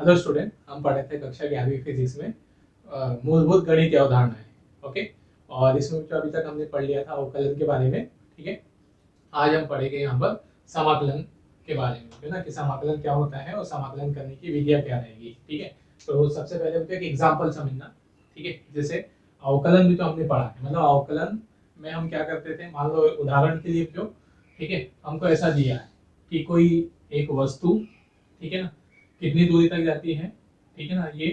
Hello student, हम पढ़े थे कक्षा 11वीं फिजिक्स में मूलभूत गणितीय अवधारणाएं। ओके, और इसमें जो अभी तक हमने पढ़ लिया था अवकलन के बारे में। ठीक है, आज हम पढ़ेंगे यहाँ पर समाकलन के बारे में, है ना, कि समाकलन क्या होता है और समाकलन करने की विधियां क्या रहेगी। ठीक है, तो सबसे पहले मुझे एक एग्जाम्पल समझना। ठीक है, जैसे अवकलन भी तो हमने पढ़ा है, मतलब अवकलन में हम क्या करते थे, मान लो उदाहरण के लिए जो, ठीक है, हमको ऐसा दिया है कि कोई एक वस्तु, ठीक है ना, कितनी दूरी तक जाती है, ठीक है ना, ये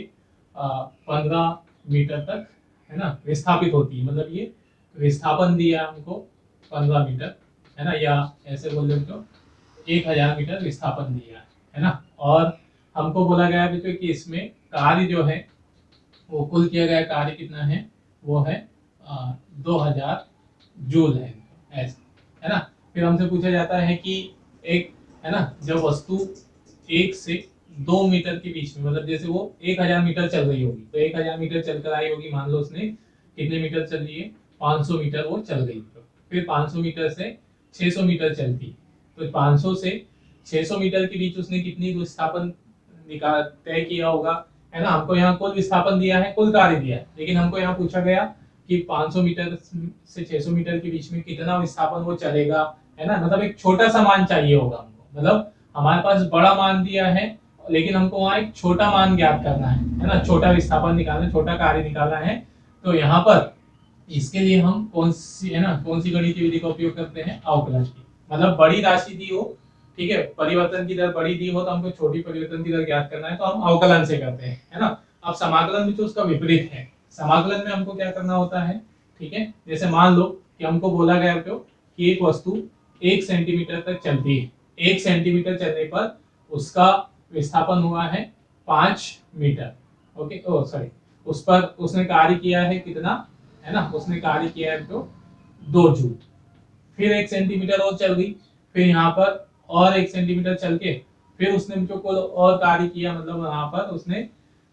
15 मीटर तक, है ना, विस्थापित होती है। मतलब ये विस्थापन दिया हमको 15 मीटर, है ना, या ऐसे बोल दो तो 1000 मीटर विस्थापन दिया है ना। और हमको बोला गया है कि इसमें कार्य जो है वो कुल किया गया कार्य कितना है, वो है 2000 जूल है, ऐसा, है ना। फिर हमसे पूछा जाता है कि एक, है ना, जब वस्तु 1 से 2 मीटर के बीच में, मतलब जैसे वो 1000 मीटर चल रही होगी, तो 1000 मीटर चलकर आई होगी, मान लो उसने कितने मीटर चल रही है, 500 मीटर वो चल गई। तो फिर 500 मीटर से 600 मीटर चलती है, तो 500 से 600 मीटर के बीच उसने कितनी विस्थापन निकाल तय किया होगा, है ना। हमको यहाँ कुल विस्थापन दिया है, कुल कार्य दिया है, लेकिन हमको यहाँ पूछा गया कि 500 मीटर से 600 मीटर के बीच में कितना विस्थापन वो चलेगा, है ना। मतलब एक छोटा सा मान चाहिए होगा हमको, मतलब हमारे पास बड़ा मान दिया है लेकिन हमको वहाँ एक छोटा मान ज्ञात करना है ना, छोटा विस्थापन निकालना है, छोटा कार्य निकालना है। तो यहाँ पर इसके लिए हम कौन सी, है ना, कौन सी गणितीय विधि का उपयोग करते हैं, अवकलन की। मतलब बड़ी राशि दी हो, ठीक है, परिवर्तन की दर बड़ी दी हो, तो हमको छोटी परिवर्तन की दर ज्ञात करना है, तो हम अवकलन से करते हैं, है ना। अब समाकलन भी तो उसका विपरीत है। समाकलन में हमको क्या करना होता है, ठीक है, जैसे मान लो कि हमको बोला गया तो कि एक वस्तु 1 सेंटीमीटर तक चलती है, 1 सेंटीमीटर चलने पर उसका विस्थापन हुआ है 5 मीटर। ओके, ओ सॉरी, उस पर उसने कार्य किया है कितना, है ना, उसने कार्य किया है तो 2 जूल। फिर 1 सेंटीमीटर और चल गई, फिर यहाँ पर और 1 सेंटीमीटर चल के फिर उसने मुझको कोई और कार्य किया, मतलब यहाँ पर उसने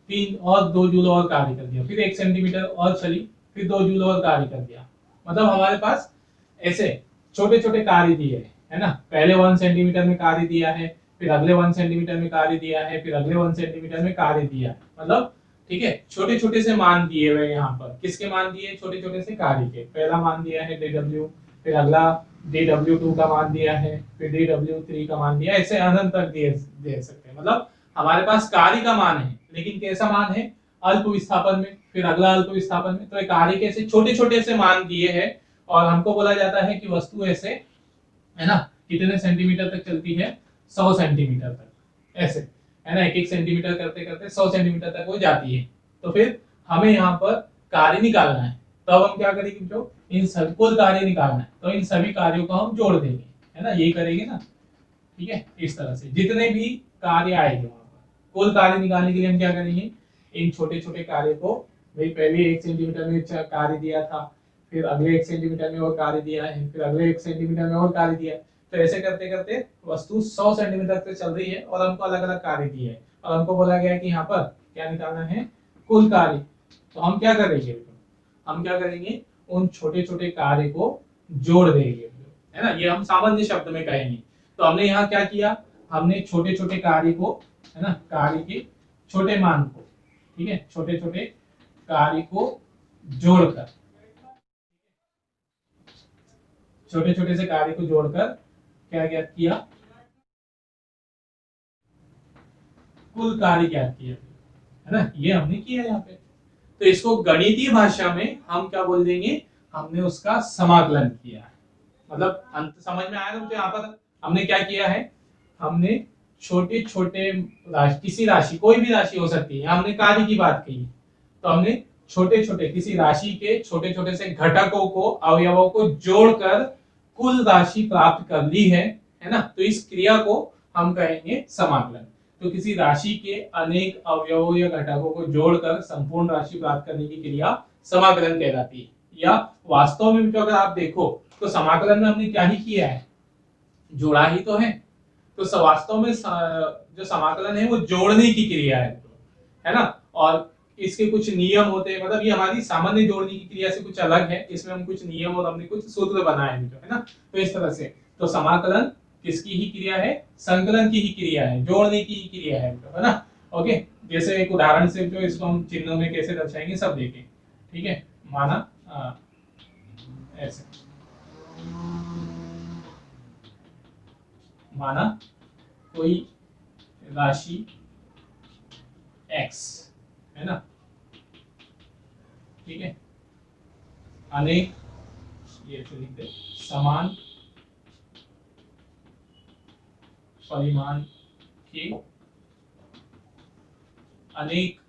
3 और 2 जूल और कार्य कर दिया। फिर 1 सेंटीमीटर और चली, फिर 2 जूल और कार्य कर दिया। मतलब हमारे पास ऐसे छोटे छोटे कार्य दिए है ना। पहले 1 सेंटीमीटर में कार्य दिया है, फिर अगले 1 सेंटीमीटर में कार्य दिया है, फिर अगले 1 सेंटीमीटर में कार्य दिया है। मतलब ठीक है, छोटे छोटे से मान दिए हुए, यहाँ पर किसके मान दिए, छोटे छोटे से कार्य के। पहला मान दिया है dw, फिर अगला dw2 का मान दिया है, फिर dw3 का मान दिया, ऐसे अनंत तक दे सकते हैं। मतलब हमारे पास कार्य का मान है, लेकिन कैसा मान है, अल्प विस्थापन में, फिर अगला अल्प विस्थापन में। तो कार्य के ऐसे छोटे छोटे से मान दिए हैं, और हमको बोला जाता है कि वस्तु ऐसे, है ना, कितने सेंटीमीटर तक चलती है, 100 सेंटीमीटर तक, ऐसे, है ना, 1-1 सेंटीमीटर करते करते 100 सेंटीमीटर तक वो जाती है। तो फिर हमें यहाँ पर कार्य निकालना है, तब हम क्या करेंगे, जो इन सब कुल कार्य निकालना है, तो इन सभी कार्यों को हम जोड़ देंगे, है ना, यही करेंगे ना। ठीक है, इस तरह से जितने भी कार्य आएंगे वहां पर कुल कार्य निकालने के लिए हम क्या करेंगे, इन छोटे छोटे कार्य को, भाई पहले 1 सेंटीमीटर में कार्य दिया था, फिर अगले 1 सेंटीमीटर में और कार्य दिया है, फिर अगले 1 सेंटीमीटर में और कार्य दिया है। तो ऐसे करते करते वस्तु 100 सेंटीमीटर तक चल रही है, और हमको अलग अलग कार्य दिए है, और हमको बोला गया है कि यहाँ पर क्या निकालना है, कुल कार्य। तो हम क्या करेंगे, हम क्या करेंगे, उन छोटे छोटे कार्य को जोड़ देंगे, है ना। ये हम सामान्य शब्द में कहेंगे। तो हमने यहाँ क्या किया, हमने छोटे छोटे कार्य को, है ना, कार्य के छोटे मान को, ठीक है, छोटे छोटे कार्य को जोड़कर, छोटे छोटे से कार्य को जोड़कर क्या ज्ञात किया, कुल कार्य ज्ञात किया, है ना। ये हमने किया यहाँ पे। तो इसको गणितीय भाषा में हम क्या बोल देंगे, हमने उसका समाकलन किया है। मतलब अंत समझ में आया ना। तो यहाँ पर हमने क्या किया है, हमने छोटे छोटे राशि, किसी राशि, कोई भी राशि हो सकती है, हमने कार्य की बात की, तो हमने छोटे छोटे किसी राशि के छोटे छोटे से घटकों को, अवयवों को जोड़कर कुल राशि प्राप्त कर ली है ना। तो इस क्रिया को हम कहेंगे समाकलन। तो किसी राशि के अनेक अवयवों या घटकों को जोड़कर संपूर्ण राशि प्राप्त करने की क्रिया समाकलन कहलाती है। या वास्तव में तो अगर आप देखो तो समाकलन में हमने क्या ही किया है, जोड़ा ही तो है। तो वास्तव में जो समाकलन है वो जोड़ने की क्रिया है ना। और इसके कुछ नियम होते हैं, मतलब ये हमारी सामान्य जोड़ने की क्रिया से कुछ अलग है, इसमें हम कुछ नियम और हमने कुछ सूत्र बनाए हैं, है ना। तो इस तरह से तो समाकलन किसकी ही क्रिया है, संकलन की ही क्रिया है, जोड़ने की ही क्रिया है ना। ओके, जैसे एक उदाहरण से जो इसको हम चिन्हों में कैसे दर्शाएंगे सब देखें। ठीक है, माना ऐसे, माना कोई राशि x है ना, ठीक है, अनेक, ये तो लिख दे, समान परिमाण के अनेक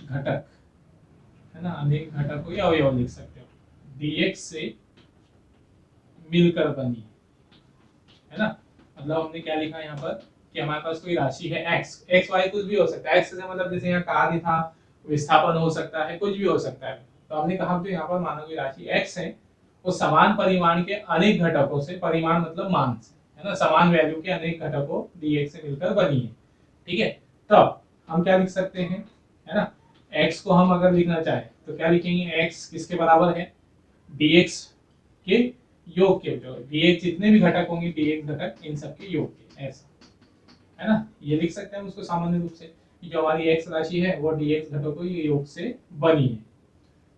घटक है ना, अनेक घटकों या अवयव लिख सकते हो, dx से मिलकर बनी है ना। मतलब हमने क्या लिखा यहाँ पर कि हमारे पास कोई राशि है x, x y कुछ भी हो सकता है, x से मतलब जैसे यहाँ कार्य था, विस्थापन हो सकता है, कुछ भी हो सकता है। तो हमने कहा तो यहाँ पर मानो कोई राशि x है, वो समान परिमाण के अनेक घटकों से, परिमाण मतलब मान से, है ना, समान वैल्यू के अनेक घटकों dx से मिलकर बनी है। ठीक है, तब हम क्या लिख सकते हैं, है ना, x को हम अगर लिखना चाहें तो क्या लिखेंगे, x किसके बराबर है, dx के योग के, जो dx जितने भी घटक होंगे, dx घटक इन सब के योग के, ऐसा है ना। ये लिख सकते हैं हम उसको सामान्य रूप से कि जो हमारी x राशि है वो dx घटकों के योग से बनी है,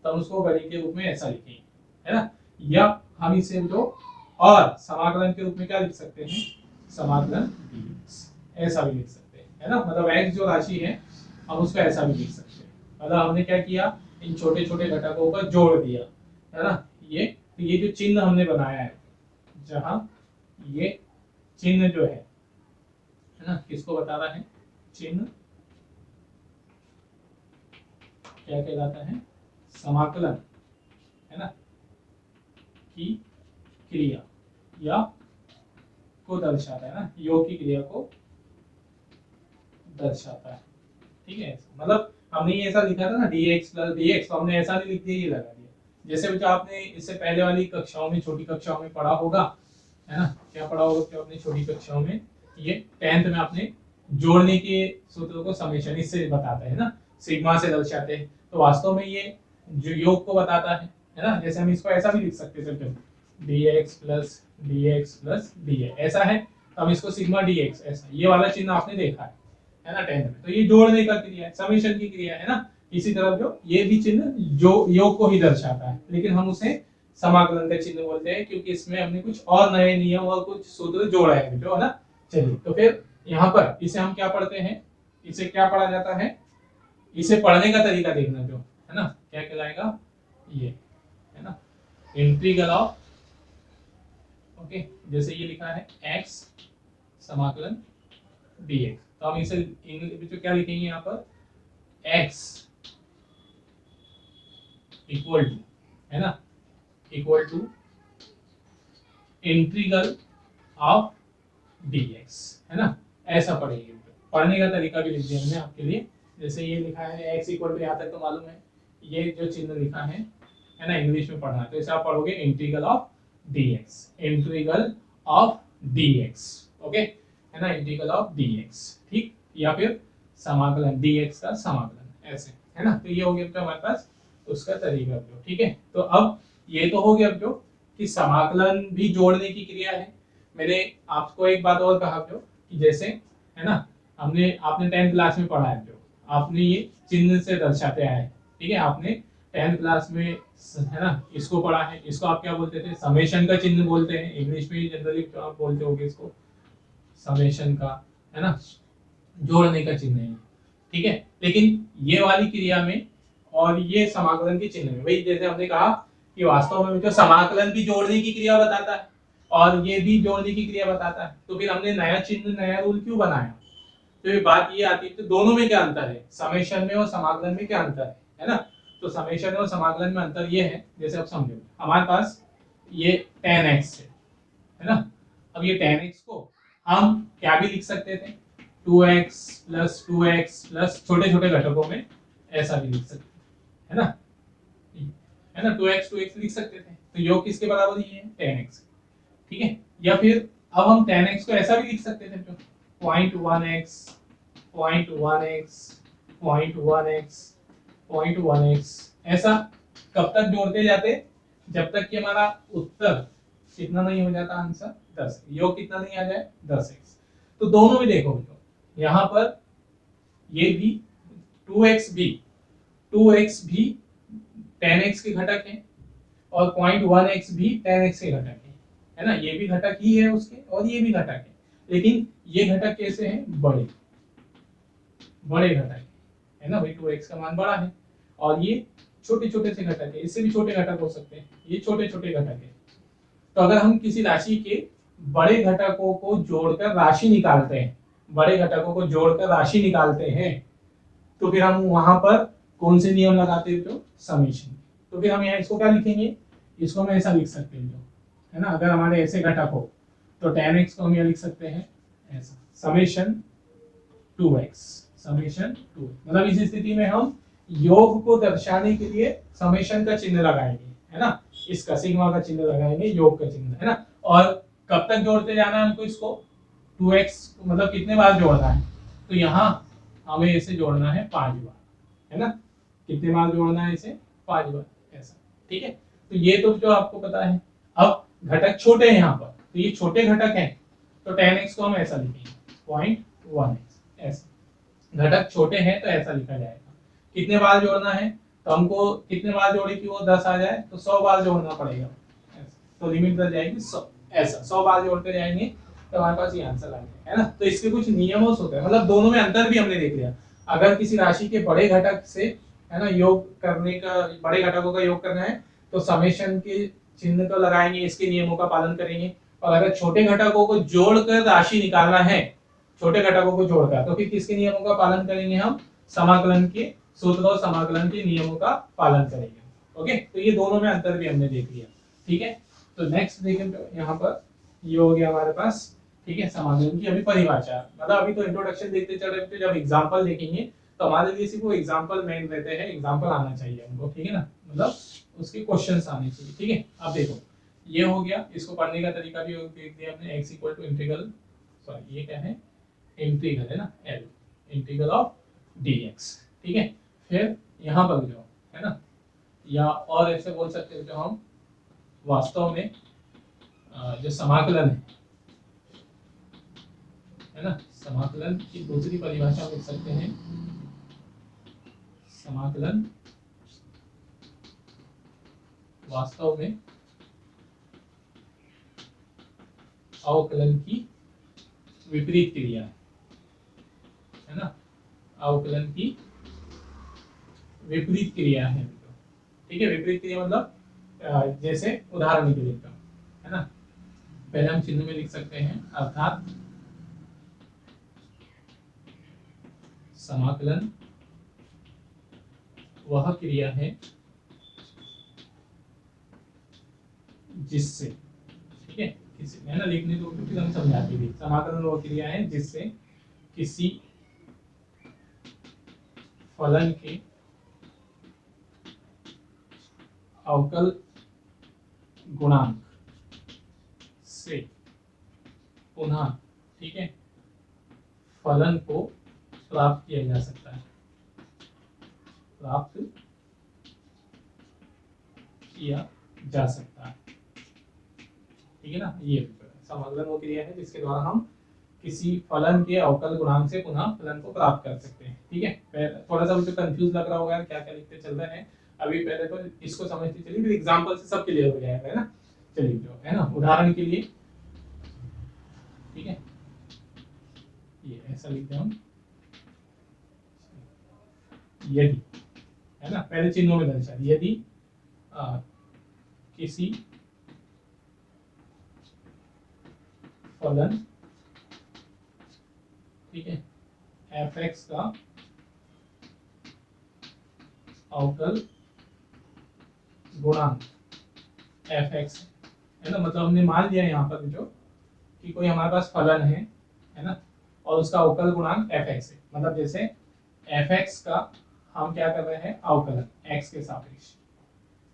तो हम उसको गणित के रूप में ऐसा लिखेंगे, है ना। या हम इसे जो और समाकलन के रूप में क्या लिख सकते हैं, समाकलन dx, ऐसा भी लिख सकते हैं, है ना। मतलब x जो राशि है हम उसको ऐसा भी लिख सकते हैं। मतलब हमने क्या किया, इन छोटे छोटे घटकों का जोड़ दिया, है ना। ये जो चिन्ह हमने बनाया है, जहां ये चिन्ह जो है ना, किसको बता रहा है, चिन्ह क्या कहलाता है, समाकलन, है ना, की क्रिया या को दर्शाता है ना, योग की क्रिया को दर्शाता है। ठीक है, मतलब हमने ये ऐसा लिखा था ना dx प्लस dx, तो हमने ऐसा नहीं लिख दिया, ये लगा दिया। जैसे बच्चा आपने इससे पहले वाली कक्षाओं में, छोटी कक्षाओं में पढ़ा होगा, है ना, क्या पढ़ा होगा कि अपनी छोटी कक्षाओं में, ये 10th में आपने जोड़ने के सूत्रों को समेशन इससे बताता है ना, सिग्मा से दर्शाते हैं। तो वास्तव में ये जो योग को बताता है ना। जैसे हम इसको ऐसा भी लिख सकते थे, dx प्लस dx ऐसा है, तो हम इसको सिग्मा dx, ऐसा ये वाला चिन्ह आपने देखा है ना 10th में। तो ये जोड़ने का क्रिया है, समेशन की क्रिया है ना। इसी तरह जो ये भी चिन्ह जो योग को ही दर्शाता है, लेकिन हम उसे समाकलन का चिन्ह बोलते हैं, क्योंकि इसमें हमने कुछ और नए नियम और कुछ सूत्र जोड़ा है, जो है ना। चलिए, तो फिर यहाँ पर इसे हम क्या पढ़ते हैं, इसे क्या पढ़ा जाता है, इसे पढ़ने का तरीका देखना, जो है ना, क्या कहलाएगा, ये है ना, इंटीग्रल ऑफ, ओके, जैसे ये लिखा है x समाकलन dx, तो हम इसे इंग्लिश में क्या लिखेंगे यहाँ पर, x इक्वल टू, है ना, equal to integral of dx, है ना, ऐसा पढ़ेंगे। पढ़ने का तरीका भी लिख दिया मैंने आपके लिए। जैसे ये लिखा है x इक्वल टू, यहाँ तक तो मालूम है, ये जो चिन्ह लिखा है ना, इंग्लिश में पढ़ना है, तो इसे आप पढ़ोगे integral of dx, integral of dx, okay, है ना, इंटीग्रल ऑफ dx, ठीक, या फिर समाकलन dx का समाकलन, ऐसे, है ना। तो ये हो गया तो हमारे पास उसका तरीका जो, ठीक है। तो अब ये तो हो गया जो कि समाकलन भी जोड़ने की क्रिया है। मैंने आपको एक बात और कहा जो कि जैसे, है ना, आपने 10th क्लास में पढ़ा है, जो आपने ये चिन्ह से दर्शाते आए, ठीक है, आपने 10th क्लास में, है ना, इसको पढ़ा है। इसको आप क्या बोलते थे, समेशन का चिन्ह बोलते हैं, इंग्लिश में जनरली आप बोलते होगे इसको समेशन का, है ना, जोड़ने का चिन्ह है, ठीक है। लेकिन ये वाली क्रिया में और ये समाकलन के चिन्ह में, वही जैसे हमने कहा कि वास्तव में जो समाकलन भी जोड़ने की क्रिया बताता है और ये भी जोड़ने की क्रिया बताता है, तो फिर हमने नया चिन्ह, नया रूल क्यों बनाया। तो ये बात ये आती है, तो दोनों में क्या अंतर है, समेशन में और समाकलन में क्या अंतर है ना। तो समेशन और समाकलन में अंतर ये है, जैसे आप समझो हमारे पास ये 10x है ना। अब ये 10x को हम क्या भी लिख सकते थे, 2x प्लस छोटे छोटे घटकों में ऐसा भी लिख सकते है ना, 2x लिख सकते थे। तो योग किसके बराबर ही है, 10x, ठीक है। या फिर अब हम 10x को ऐसा भी लिख सकते थे, 0.1x 0.1x ऐसा कब तक जोड़ते जाते, जब तक कि हमारा उत्तर कितना नहीं हो जाता, आंसर 10, योग कितना नहीं आ जाए, 10x। तो दोनों में देखो, यहाँ पर ये भी 2x भी 10x के घटक है और 0.1x भी 10x के घटक है ना, ये भी घटक ही है उसके और ये भी घटक है, लेकिन ये घटक कैसे हैं, बड़े घटक है ना भाई, 2x का मान बड़ा है और ये छोटे छोटे से घटक है, इससे भी छोटे घटक हो सकते हैं, ये छोटे छोटे घटक है। तो अगर हम किसी राशि के बड़े घटकों को जोड़कर राशि निकालते हैं, बड़े घटकों को जोड़कर राशि निकालते हैं, तो फिर हम वहां पर कौन से नियम लगाते हैं, जो समेशन। तो फिर हम यहाँ इसको क्या लिखेंगे, इसको हम ऐसा लिख सकते हैं, जो है ना, अगर हमारे ऐसे घटक हो तो 10x को हम यहाँ लिख सकते हैं ऐसा, समेशन 2x, मतलब इस स्थिति में हम योग को दर्शाने के लिए समेशन का चिन्ह लगाएंगे, है ना, इसका सिग्मा का चिन्ह लगाएंगे, योग का चिन्ह, है ना। और कब तक जोड़ते जाना है हमको इसको, 2x मतलब कितने बार जोड़ना है, तो यहाँ हमें इसे जोड़ना है 5 बार, है ना, कितने बार जोड़ना है इसे, 5 बार, ऐसा, ठीक है। तो ये तो जो आपको पता है। अब घटक छोटे हैं यहाँ पर, तो ये छोटे घटक हैं, तो 10x को हम ऐसा लिखेंगे 0.1x, ऐसा, घटक छोटे हैं तो ऐसा लिखा जाएगा। कितने बार जोड़ना है, तो हमको कितने बार जोड़े कि वो 10 आ जाए, तो 100 बार जोड़ना पड़ेगा, तो लिमिट बन जाएगी 100, ऐसा 100 बार जोड़ते जाएंगे तो हमारे पास ये आंसर आ गया, है ना। तो इसके कुछ नियम होते हैं, मतलब दोनों में अंतर भी हमने देख लिया। अगर किसी राशि के बड़े घटक से, है ना, योग करने का, बड़े घटकों का योग करना है तो समेशन के चिन्ह को लगाएंगे, इसके नियमों का पालन करेंगे। और अगर छोटे घटकों को जोड़कर राशि निकालना है, छोटे घटकों को जोड़कर, तो फिर किसके नियमों का पालन करेंगे, हम समाकलन के सूत्र और समाकलन के नियमों का पालन करेंगे। ओके, तो ये दोनों में अंतर भी हमने देख लिया, ठीक है। तो नेक्स्ट देखें, तो यहाँ पर ये हो गया हमारे पास, ठीक है, समाकलन की अभी परिभाषा, मतलब अभी तो इंट्रोडक्शन देखते चल रहे थे, जब एग्जांपल देखेंगे तो हमारे लिए सिर्फ वो एग्जांपल मेन रहते हैं, एग्जांपल आना चाहिए हमको, ठीक है ना, मतलब उसके क्वेश्चंस आने चाहिए, ठीक है। अब देखो ये हो गया, इसको पढ़ने का तरीका भी देख दिया हमने, x equal to integral, sorry ये क्या है, इंटीग्रल है ना, l इंटीग्रल ऑफ dx, ठीक है। फिर यहाँ पर जो है ना, या और ऐसे बोल सकते हैं, जो हम वास्तव में जो समाकलन है ना, समाकलन की दूसरी परिभाषा लिख सकते हैं, समाकलन वास्तव में अवकलन की विपरीत क्रिया है ना, अवकलन की विपरीत क्रिया है, ठीक है। विपरीत क्रिया मतलब जैसे उदाहरण के लिए है ना, पहले हम चिन्ह में लिख सकते हैं, अर्थात समाकलन वह क्रिया है जिससे, ठीक है, किसी, है ना, लिखने दो फिर हम समझाते भी, समाकलन वह क्रिया है जिससे किसी फलन के अवकल गुणांक से पुनः, ठीक है, फलन को प्राप्त किया जा सकता है, प्राप्त किया जा सकता है, ठीक है ना। ये समाकलन वो क्रिया है जिसके द्वारा हम किसी फलन के अवकल गुणांक से पुनः फलन को प्राप्त कर सकते हैं, ठीक है। थोड़ा सा मुझे कंफ्यूज लग रहा होगा क्या क्या लिखते चल रहे हैं, अभी पहले तो इसको समझते चलिए, फिर एग्जांपल से सब क्लियर हो जाएगा, है ना। चलिए, जो है ना, उदाहरण के लिए, ठीक है, ये ऐसा लिखते हैं हम, यदि, है ना, पहले चिन्हों में दर्शा, यदि किसी फलन, ठीक है, f(x) का अवकल गुणांक f(x) है ना, मतलब हमने मान लिया यहाँ पर जो कि कोई हमारे पास फलन है ना, और उसका अवकल गुणांक f(x) है, मतलब जैसे f(x) का हम क्या कर रहे हैं, अवकलन x के सापेक्ष,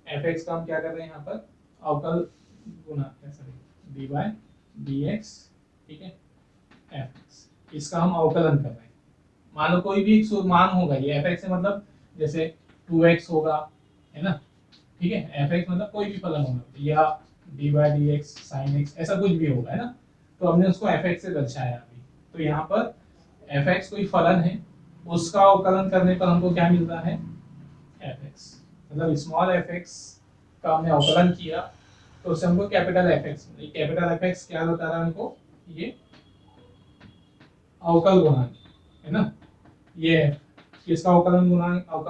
f(x) का हम क्या कर रहे हैं यहाँ पर, अवकल गुणांक dy dx, ठीक है, f(x), इसका हम अवकलन कर रहे हैं। मान लो कोई भी एक मान होगा, ये f(x) से मतलब जैसे 2x होगा, है ना, ठीक है, f(x) मतलब कोई भी फलन होगा, या dy dx sin x, ऐसा कुछ भी होगा, है ना। तो हमने उसको f(x) से दर्शाया अभी, तो यहाँ पर f(x) कोई फलन है, उसका अवकलन करने पर हमको क्या मिलता है, fx। मतलब स्मॉल fx का हमने अवकलन किया तो उससे हमको कैपिटल fx, कैपिटल fx क्या बता रहा है हमको, ये अवकल गुणांक है ना, ये किसका अवकल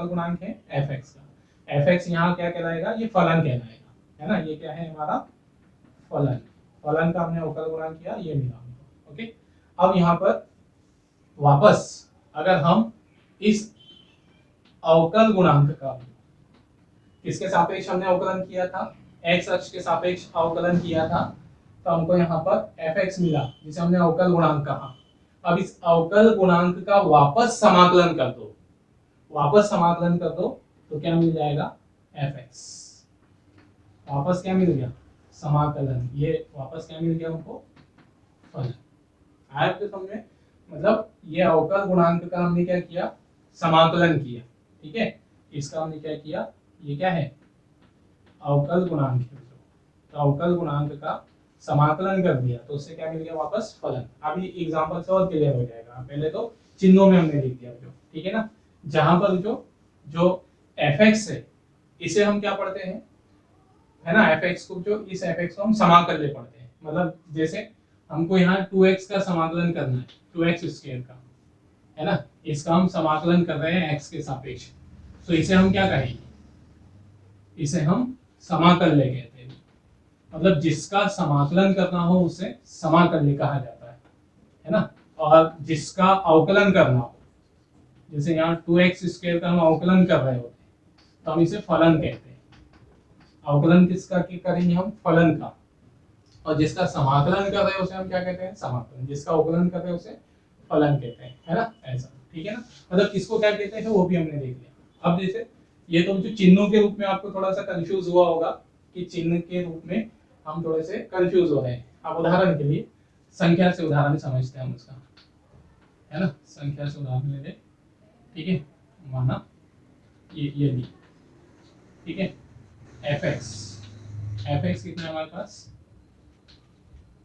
गुणांक है, fx का। fx यहाँ क्या कहलाएगा, ये फलन कहलाएगा, है ना, ये क्या है हमारा फलन। फलन का हमने अवकल गुणांक किया, ये मिला हमको। ओके, अब यहाँ पर वापस अगर हम इस अवकल गुणांक का किसके सापेक्ष हमने अवकलन किया था, x अक्ष के सापेक्ष अवकलन किया था, तो हमको यहाँ पर fx मिला जिसे हमने अवकल गुणांक कहा। अब इस अवकल गुणांक का वापस समाकलन कर दो, वापस समाकलन कर दो तो क्या मिल जाएगा, fx। वापस क्या मिल गया, समाकलन, ये वापस क्या मिल गया हमको, फलन। आया तो समझ में, मतलब ये अवकल गुणांक का हमने क्या किया, समाकलन किया, ठीक है। इसका हमने क्या किया, ये क्या है, अवकल गुणांक है, तो अवकल गुणांक का समाकलन कर दिया तो उससे क्या मिल गया, वापस फलन। अभी एग्जांपल से और क्लियर हो जाएगा, पहले तो चिन्हों में हमने लिख दिया जो, ठीक है ना। जहां पर जो fx है इसे हम क्या पढ़ते हैं, है ना, fx को, जो इस fx को हम समाकल्य पढ़ते हैं। मतलब जैसे हमको यहाँ 2x का समाकलन करना है, 2x स्क्वायर का, है ना, इसका हम समाकलन कर रहे हैं x के सापेक्ष, तो इसे हम क्या कहेंगे, इसे हम समाकल्य कहते हैं। मतलब जिसका समाकलन करना हो उसे समाकल्य कहा जाता है ना। और जिसका अवकलन करना हो, जैसे यहाँ 2x स्क्वायर का हम अवकलन कर रहे होते हैं तो हम इसे फलन कहते हैं। अवकलन किसका करेंगे हम, फलन का। और जिसका समाकलन कर रहे हैं उसे हम क्या कहते हैं, समाकलन। जिसका अवकलन कर रहे हैं उसे फलन कहते हैं, है ना, ऐसा, ठीक है ना। मतलब किसको क्या कहते हैं वो भी हमने देख लिया। अब जैसे ये तो जो चिन्हों के रूप में आपको थोड़ा सा कंफ्यूज हुआ होगा कि चिन्ह के रूप में हम थोड़े से कंफ्यूज हो रहे हैं। अब उदाहरण के लिए संख्या से उदाहरण समझते हैं हम उसका, है ना, संख्या से उदाहरण ले लें, ठीक है। माना ये ली, ठीक है, fx कितना है हमारे पास,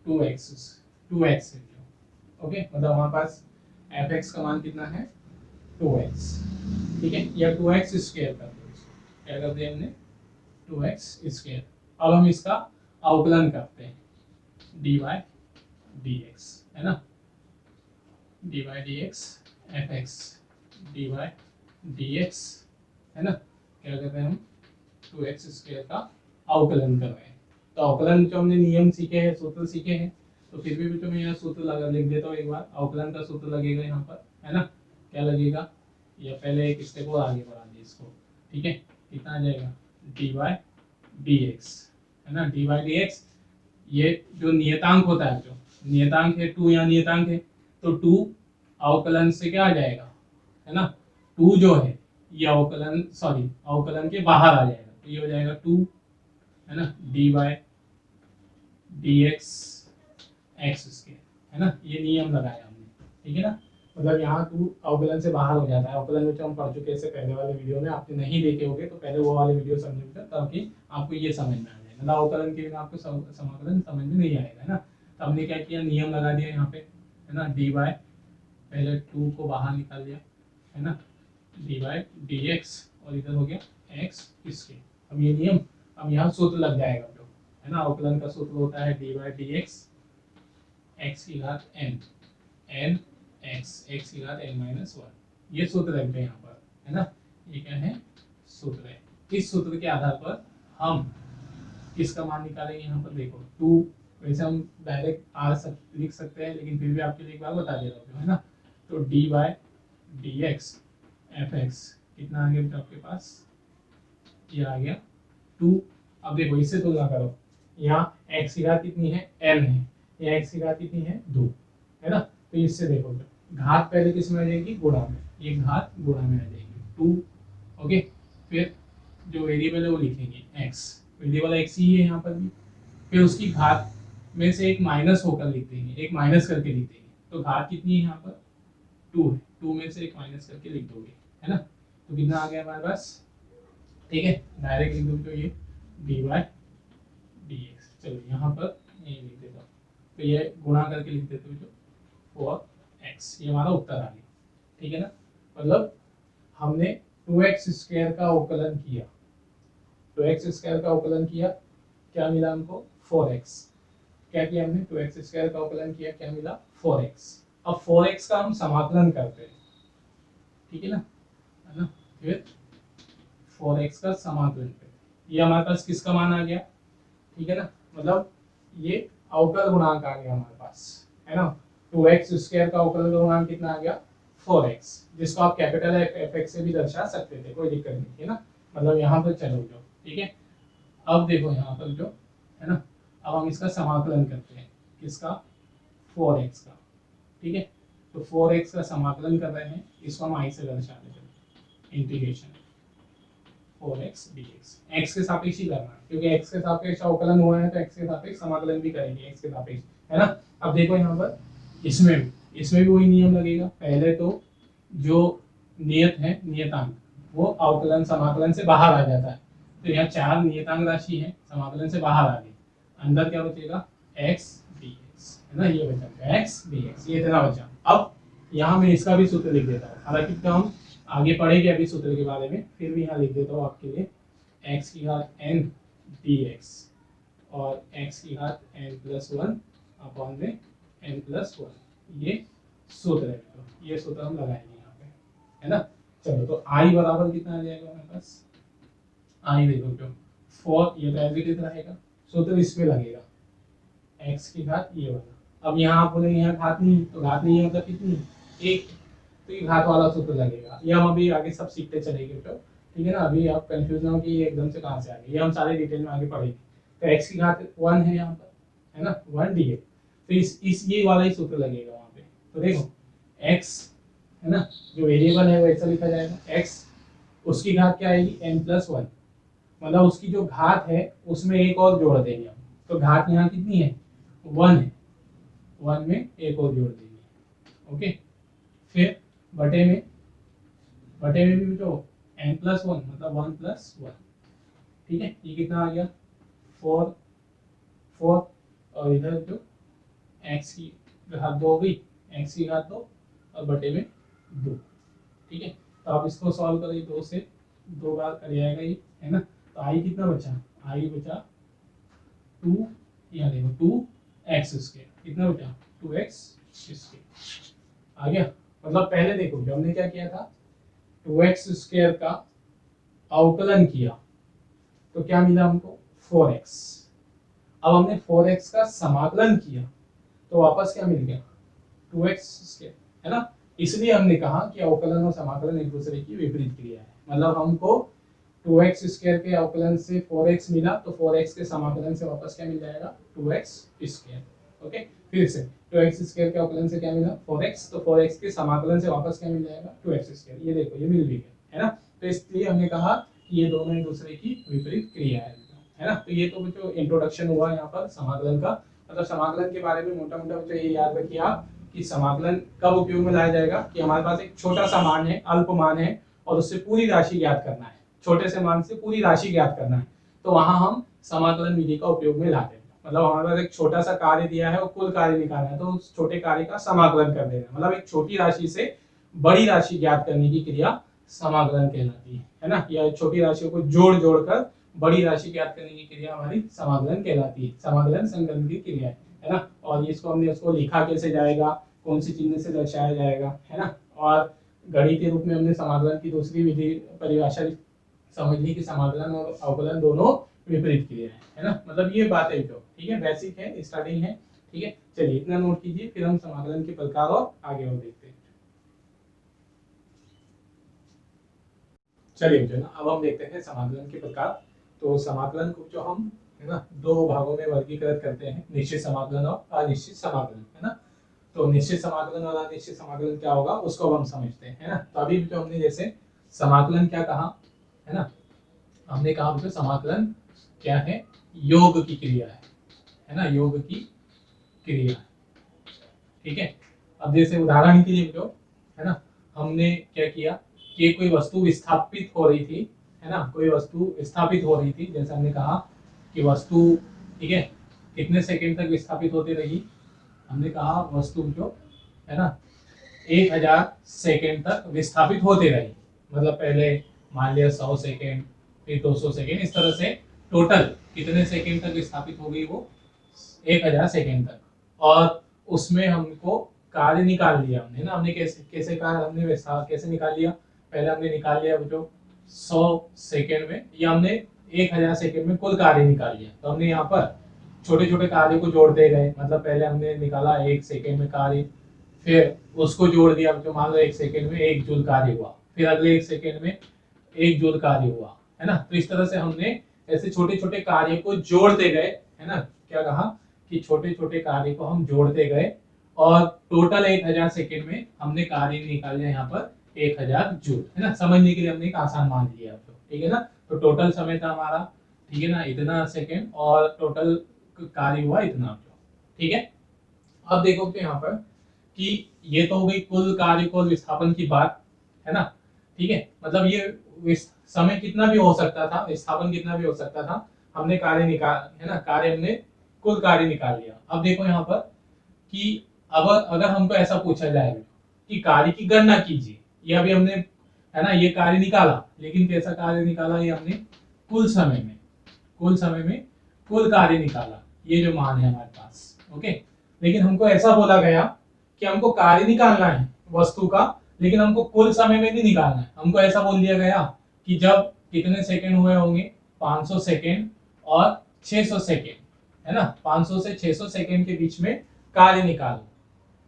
2x है, ओके। मतलब हमारे पास fx का मान कितना है, 2x, ठीक है, या 2x स्क्वायर कर दो, क्या कर दिया हमने, 2x स्क्वायर। अब हम इसका अवकलन करते हैं, dy dx, है ना, dy dx fx dy dx, है ना, क्या करते हैं हम 2x स्क्वायर का अवकलन कर रहे हैं। तो अवकलन जो हमने नियम सीखे हैं, सूत्र सीखे हैं, तो फिर भी तो मैं यहाँ सूत्र लगा लिख देता हूँ एक बार। अवकलन का सूत्र लगेगा यहाँ पर, है ना, क्या लगेगा, या पहले एक स्टेप और आगे बढ़ा दिए इसको, ठीक है। कितना आ जाएगा, dy dx, है ना, dy dx। ये जो नियतांक होता है, जो नियतांक है 2, यहाँ नियतांक है तो 2 अवकलन से क्या आ जाएगा, है ना, 2 जो है ये अवकलन के बाहर आ जाएगा, तो ये हो जाएगा 2, है ना, dy dx x स्क्वायर, है ना, ये नियम लगाया हमने, ठीक है ना। मतलब यहाँ 2 अवकलन से बाहर हो जाता है। अवकलन में जो हम पढ़ चुके हैं पहले वाले वीडियो में, आपने नहीं देखे होंगे तो पहले वो वाले वीडियो समझिएगा ताकि आपको ये समझ में आ जाए। मतलब अवकलन के बिना आपको समाकलन समझ में नहीं आएगा, है ना। तो हमने क्या किया, नियम लगा दिया यहाँ पे, है ना, dy, पहले 2 को बाहर निकाल दिया, है ना, dy dx, और इधर हो गया x स्क्वायर। अब ये नियम, अब यहाँ सूत्र लग जाएगा जो, है ना, अवकलन का सूत्र होता है dy dx x की घात n, n x की घात n-1, ये सूत्र लगते हैं यहाँ पर, है ना। ये क्या है, सूत्र है। इस सूत्र के आधार पर हम किसका मान निकालेंगे, यहाँ पर देखो 2, वैसे हम डायरेक्ट लिख सकते हैं, लेकिन फिर भी आपके लिए एक बार बता दे रहा हूँ, है ना। तो dy dx fx कितना आ गया आपके पास, ये आ गया 2। अब देखो इससे तुलना करो, यहाँ x की घात कितनी है, n है, यहाँ x की घात कितनी है, 2, है ना। तो इससे देखो घात पहले किस में आ जाएगी, गुणा में, ये घात गुणा में आ जाएगी 2, ओके। फिर जो वेरिएबल है वो लिखेंगे x, वेरिएबल x ही है यहाँ पर भी। फिर उसकी घात में से एक माइनस होकर लिख देंगे, एक माइनस करके लिख देंगे, तो घात कितनी है यहाँ पर, 2 है, 2 में से एक माइनस करके लिख दोगे, है ना। तो कितना आ गया हमारे पास, ठीक है, डायरेक्ट लिख दो तो ये dy dx। चलो यहाँ पर ये लिख देता हूँ, तो ये गुणा करके लिख देते हो जो 4x, ये हमारा उत्तर आ गया, ठीक है ना। मतलब हमने 2x स्क्वायर का अवकलन किया, 2x स्क्वायर का अवकलन किया, क्या मिला हमको 4x। क्या किया हमने 2x स्क्वायर का अवकलन किया, क्या मिला 4x। अब 4x का हम समाकलन करते हैं, ठीक है ना, फिर 4x का समाकलन करते हैं। ये हमारे पास किसका मान आ गया, ठीक है ना, मतलब ये अवकल गुणांक आ गया हमारे पास, है ना। 2x स्क्वायर का अवकल गुणांक कितना आ गया 4x, जिसको आप कैपिटल Fx से भी दर्शा सकते थे, कोई दिक्कत नहीं है ना। मतलब यहाँ पर चलो जो, ठीक है। अब देखो यहाँ पर जो है ना, अब हम इसका समाकलन करते हैं, किसका 4x का, ठीक है। तो 4x का समाकलन कर रहे हैं, इसको हम i से दर्शा देते हैं, इंटीग्रेशन 4x dx, x के सापेक्ष ही करना है, क्योंकि x के सापेक्ष अवकलन हुआ है तो x के सापेक्ष समाकलन भी करेंगे, x के सापेक्ष, है ना। अब देखो यहाँ पर इसमें भी वही नियम लगेगा। पहले तो जो नियत है, नियतांक, वो अवकलन समाकलन से बाहर आ जाता है। तो यहाँ 4 नियतांक राशि है, समाकलन से बाहर आ गई, अंदर क्या बचेगा x dx, है ना, ये बचा x dx, ये इतना बचा। अब यहाँ मैं इसका भी सूत्र लिख देता हूँ, हालांकि तो हम आगे पढ़ेंगे अभी सूत्र के बारे में, फिर भी यहाँ लिख देता हूँ आपके लिए, x की घात n dx और x की घात n+1 अपॉन में n+1, ये सूत्र है, तो ये सूत्र हम लगाएंगे यहाँ पे, है ना। चलो तो i बराबर कितना आ जाएगा हमारे पास, i देखो क्यों 4, ये तो एज रहेगा, सूत्र इसमें लगेगा x की घात ये वाला। अब यहाँ आप बोलेंगे यहाँ घात नहीं, तो घात नहीं है मतलब कितनी 1, तो ये घात वाला सूत्र लगेगा। ये हम अभी आगे सब सीखते चलेंगे, तो ठीक है ना, अभी आप कंफ्यूज ना हो कि ये एकदम से कहाँ से आ गए, ये हम सारे डिटेल में आगे पढ़ेंगे। तो x की घात 1 है यहाँ पर, है ना, 1 dx, तो इस ये वाला ही सूत्र लगेगा वहाँ पे। तो देखो x है ना, जो वेरिएबल है वो ऐसा लिखा जाएगा, x उसकी घात क्या आएगी n+1, मतलब उसकी जो घात है उसमें एक और जोड़ देंगे हम, तो घात यहाँ कितनी है 1 है, 1 में एक और जोड़ देंगे, ओके। फिर बटे में भी जो n+1 मतलब 1+1, ठीक है, ये कितना आ गया 4 और इधर जो x की घात 2 हो गई, x की घात 2 और बटे में 2, ठीक है। तो आप इसको सॉल्व करिए, 2 से 2 बार कर जाएगा ये, है ना। तो i कितना बचा, i बचा 2, यहाँ देखो 2x², कितना बचा 2x² आ गया। मतलब पहले देखो जो हमने क्या किया था 2x² का अवकलन किया, तो क्या मिला हमको 4x। अब हमने 4x का समाकलन किया तो वापस क्या मिल गया 2x², है ना। इसलिए हमने कहा कि अवकलन और समाकलन एक दूसरे की विपरीत क्रिया है। मतलब हमको 2x² के अवकलन से 4x मिला, तो 4x के समाकलन से वापस क्या मिल जाएगा 2x², ओके। फिर से 2x² के अवकलन से क्या मिला 4x, तो 4x के समाकलन से वापस क्या मिल जाएगा 2x², ये देखो ये मिल भी गया, है ना। तो इसलिए हमने कहा कि ये दोनों एक दूसरे की विपरीत क्रिया है ना। तो ये तो जो इंट्रोडक्शन हुआ यहाँ पर समाकलन का, मतलब समाकलन के बारे में मोटा मोटा बच्चों ये याद रखिए आप कि समाकलन कब उपयोग में लाया जाएगा, कि हमारे पास एक छोटा सा मान है, अल्प मान है, और उससे पूरी राशि ज्ञात करना है, छोटे से मान से पूरी राशि ज्ञात करना है, तो वहां हम समाकलन विधि का उपयोग में लाते हैं। मतलब हमारे पास एक छोटा सा कार्य दिया है और कुल कार्य निकालना है, तो उस छोटे कार्य का समाकलन कर देना, मतलब एक छोटी राशि से बड़ी राशि ज्ञात करने की क्रिया समाकलन कहलाती है ना। या छोटी राशियों को जोड़ कर बड़ी राशि ज्ञात करने की क्रिया हमारी समाकलन कहलाती है, समाकलन संकलन की क्रिया है ना। और इसको हमने उसको लिखा कैसे जाएगा, कौन सी चिन्ह से दर्शाया जाएगा, है ना। और गणितीय रूप में हमने समाकलन की दूसरी विधि परिभाषा समझ ली कि समाकलन और अवकलन दोनों विपरीत क्रिया है ना। मतलब ये बात है जो, ठीक है, बेसिक है, स्टार्टिंग है, ठीक है। चलिए इतना नोट कीजिए, फिर हम समाकलन के प्रकार और आगे और देखते हैं। चलिए जो ना अब हम देखते हैं समाकलन के प्रकार। तो समाकलन को जो हम है ना 2 भागों में वर्गीकृत करते हैं, निश्चित समाकलन और अनिश्चित समाकलन, है ना। तो निश्चित समाकलन और अनिश्चित समाकलन क्या होगा उसको हम समझते हैं, है ना। तो अभी जो हमने जैसे समाकलन क्या कहा, है ना, हमने कहा जो समाकलन क्या है, योग की क्रिया है ना, योग की क्रिया, ठीक है। अब जैसे उदाहरण के लिए जो है ना, हमने क्या किया कि कोई वस्तु विस्थापित हो रही थी, है ना, कोई वस्तु स्थापित हो रही थी, जैसे हमने कहा कि वस्तु, ठीक है, कितने सेकंड तक विस्थापित होती रही, हमने कहा वस्तु जो है ना 1000 सेकेंड तक विस्थापित होते रहे। मतलब पहले मान लिया 100 सेकेंड, फिर 200 सेकेंड, इस तरह से टोटल कितने सेकेंड तक विस्थापित हो गई वो 1000 सेकेंड तक। और उसमें हमको कार्य निकाल लिया हमने ना, हमने कैसे कैसे कार्य हमने कैसे निकाल लिया, पहले हमने निकाल लिया जो 100 सेकेंड में, या हमने 1000 सेकेंड में कुल कार्य निकाल लिया। तो हमने यहाँ पर छोटे छोटे कार्य को जोड़ते गए। मतलब पहले हमने निकाला 1 सेकेंड में कार्य, फिर उसको जोड़ दिया, जो मान लो 1 सेकेंड में 1 जूल कार्य हुआ, फिर अगले 1 सेकेंड में 1 जूल कार्य हुआ, है ना। तो इस तरह से हमने ऐसे छोटे छोटे कार्य को जोड़ते गए, है ना। क्या कहा कि छोटे छोटे कार्य को हम जोड़ते गए और टोटल 1000 सेकेंड में हमने कार्य निकाल लिया यहाँ पर 1000 जूल, है ना। समझने के लिए हमने एक आसान मान लिया, ठीक है ना। तो टोटल समय था हमारा, ठीक है ना, इतना सेकेंड, और टोटल कार्य हुआ इतना, ठीक है। अब देखो कि यहाँ पर कि ये तो हो गई कुल कार्य को विस्थापन की बात, है ना, ठीक है। मतलब ये समय कितना भी हो सकता था, विस्थापन कितना भी हो सकता था, हमने कार्य निकाल, है ना, कार्य हमने कुल कार्य निकाल लिया। अब देखो यहाँ पर कि अब अगर हमको ऐसा पूछा जाए कि कार्य की गणना कीजिए, ये अभी हमने, है ना, ये कार्य निकाला, लेकिन कैसा कार्य निकाला, ये हमने कुल समय में कुल कार्य निकाला, ये जो मान है हमारे पास, ओके। लेकिन हमको ऐसा बोला गया कि हमको कार्य निकालना है वस्तु का, लेकिन हमको कुल समय में नहीं निकालना है। हमको ऐसा बोल दिया गया कि जब कितने सेकंड हुए होंगे, 500 सेकंड और 600 सेकंड, है ना, 500 से 600 सेकंड के बीच में कार्य निकालो।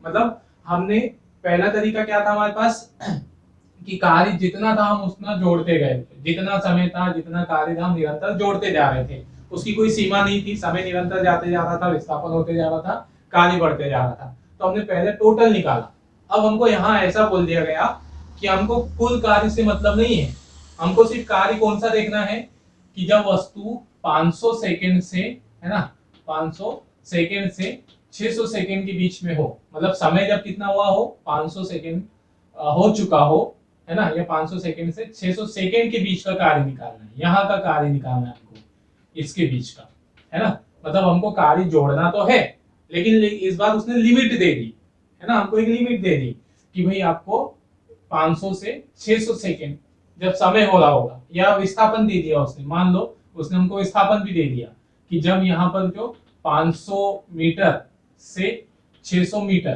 मतलब हमने पहला तरीका क्या था हमारे पास कि कार्य जितना था हम उतना जोड़ते गए, जितना समय था, जितना कार्य था, हम निरंतर जोड़ते जा रहे थे, उसकी कोई सीमा नहीं थी, समय निरंतर जाते जा रहा था, विस्थापन होते जा रहा था, कार्य बढ़ते जा रहा था। तो हमने पहले टोटल निकाला। अब हमको यहाँ ऐसा बोल दिया गया कि हमको कुल कार्य से मतलब नहीं है, हमको सिर्फ कार्य कौन सा देखना है कि जब वस्तु 500 सेकेंड से, है ना, 500 सेकेंड से 600 सेकेंड के बीच में हो। मतलब समय जब कितना हुआ हो, 500 सेकेंड हो चुका हो, है ना, या 500 सेकेंड से 600 सेकेंड के बीच का कार्य निकालना है, यहाँ का कार्य निकालना है हमको, इसके बीच का, है ना। मतलब हमको कार्य जोड़ना तो है, लेकिन इस बार उसने लिमिट दे दी, है ना, हमको एक लिमिट दे दी कि भाई आपको 500 से 600 सेकेंड जब समय हो रहा होगा, या विस्थापन दे दिया उसने, मान लो उसने हमको विस्थापन भी दे दिया कि जब यहाँ पर जो 500 मीटर से 600 मीटर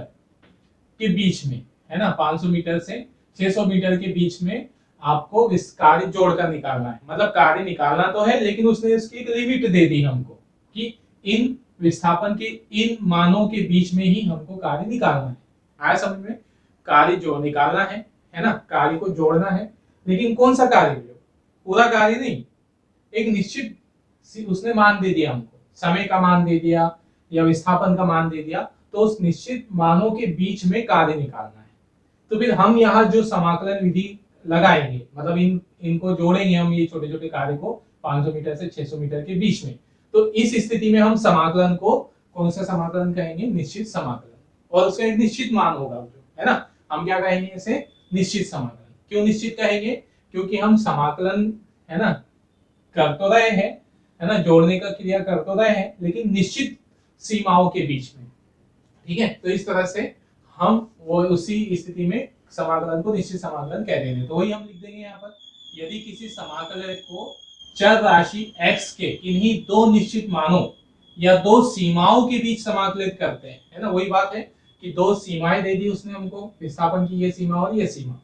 के बीच में, है ना, 500 मीटर से 600 मीटर के बीच में आपको कार्य जोड़कर निकालना है। मतलब कार्य निकालना तो है, लेकिन उसने इसकी एक लिमिट दे दी हमको कि इन विस्थापन के इन मानों के बीच में ही हमको कार्य निकालना है। आया समझ में? कार्य जो निकालना है ना, कार्य को जोड़ना है, लेकिन कौन सा कार्य, पूरा कार्य नहीं, एक निश्चित उसने मान दे दिया हमको, समय का मान दे दिया या विस्थापन का मान दे दिया, तो उस निश्चित मानों के बीच में कार्य निकालना है। तो फिर हम यहाँ जो समाकलन विधि लगाएंगे, मतलब इनको जोड़ेंगे हम, ये छोटे छोटे कार्य को 500 मीटर से 600 मीटर के बीच में। तो इस स्थिति में हम समाकलन को कौन सा समाकलन कहेंगे, निश्चित समाकलन, और उसका एक निश्चित मान होगा, है ना। हम क्या कहेंगे इसे, निश्चित समाकलन। क्यों निश्चित कहेंगे, क्योंकि हम समाकलन, है ना, कर तो रहे हैं, है ना, जोड़ने का क्रिया कर तो रहे हैं, लेकिन निश्चित सीमाओं के बीच में, ठीक है। तो इस तरह से हम वो उसी स्थिति में समाकलन को निश्चित समाकलन कह देंगे। तो वही हम लिख देंगे यहाँ पर, यदि किसी समाकलन को चर राशि x के किन्हीं दो निश्चित मानों या दो सीमाओं के बीच समाकलित करते हैं, है ना, वही बात है कि दो सीमाएं दे दी उसने हमको, विस्थापन की ये सीमा और ये सीमा,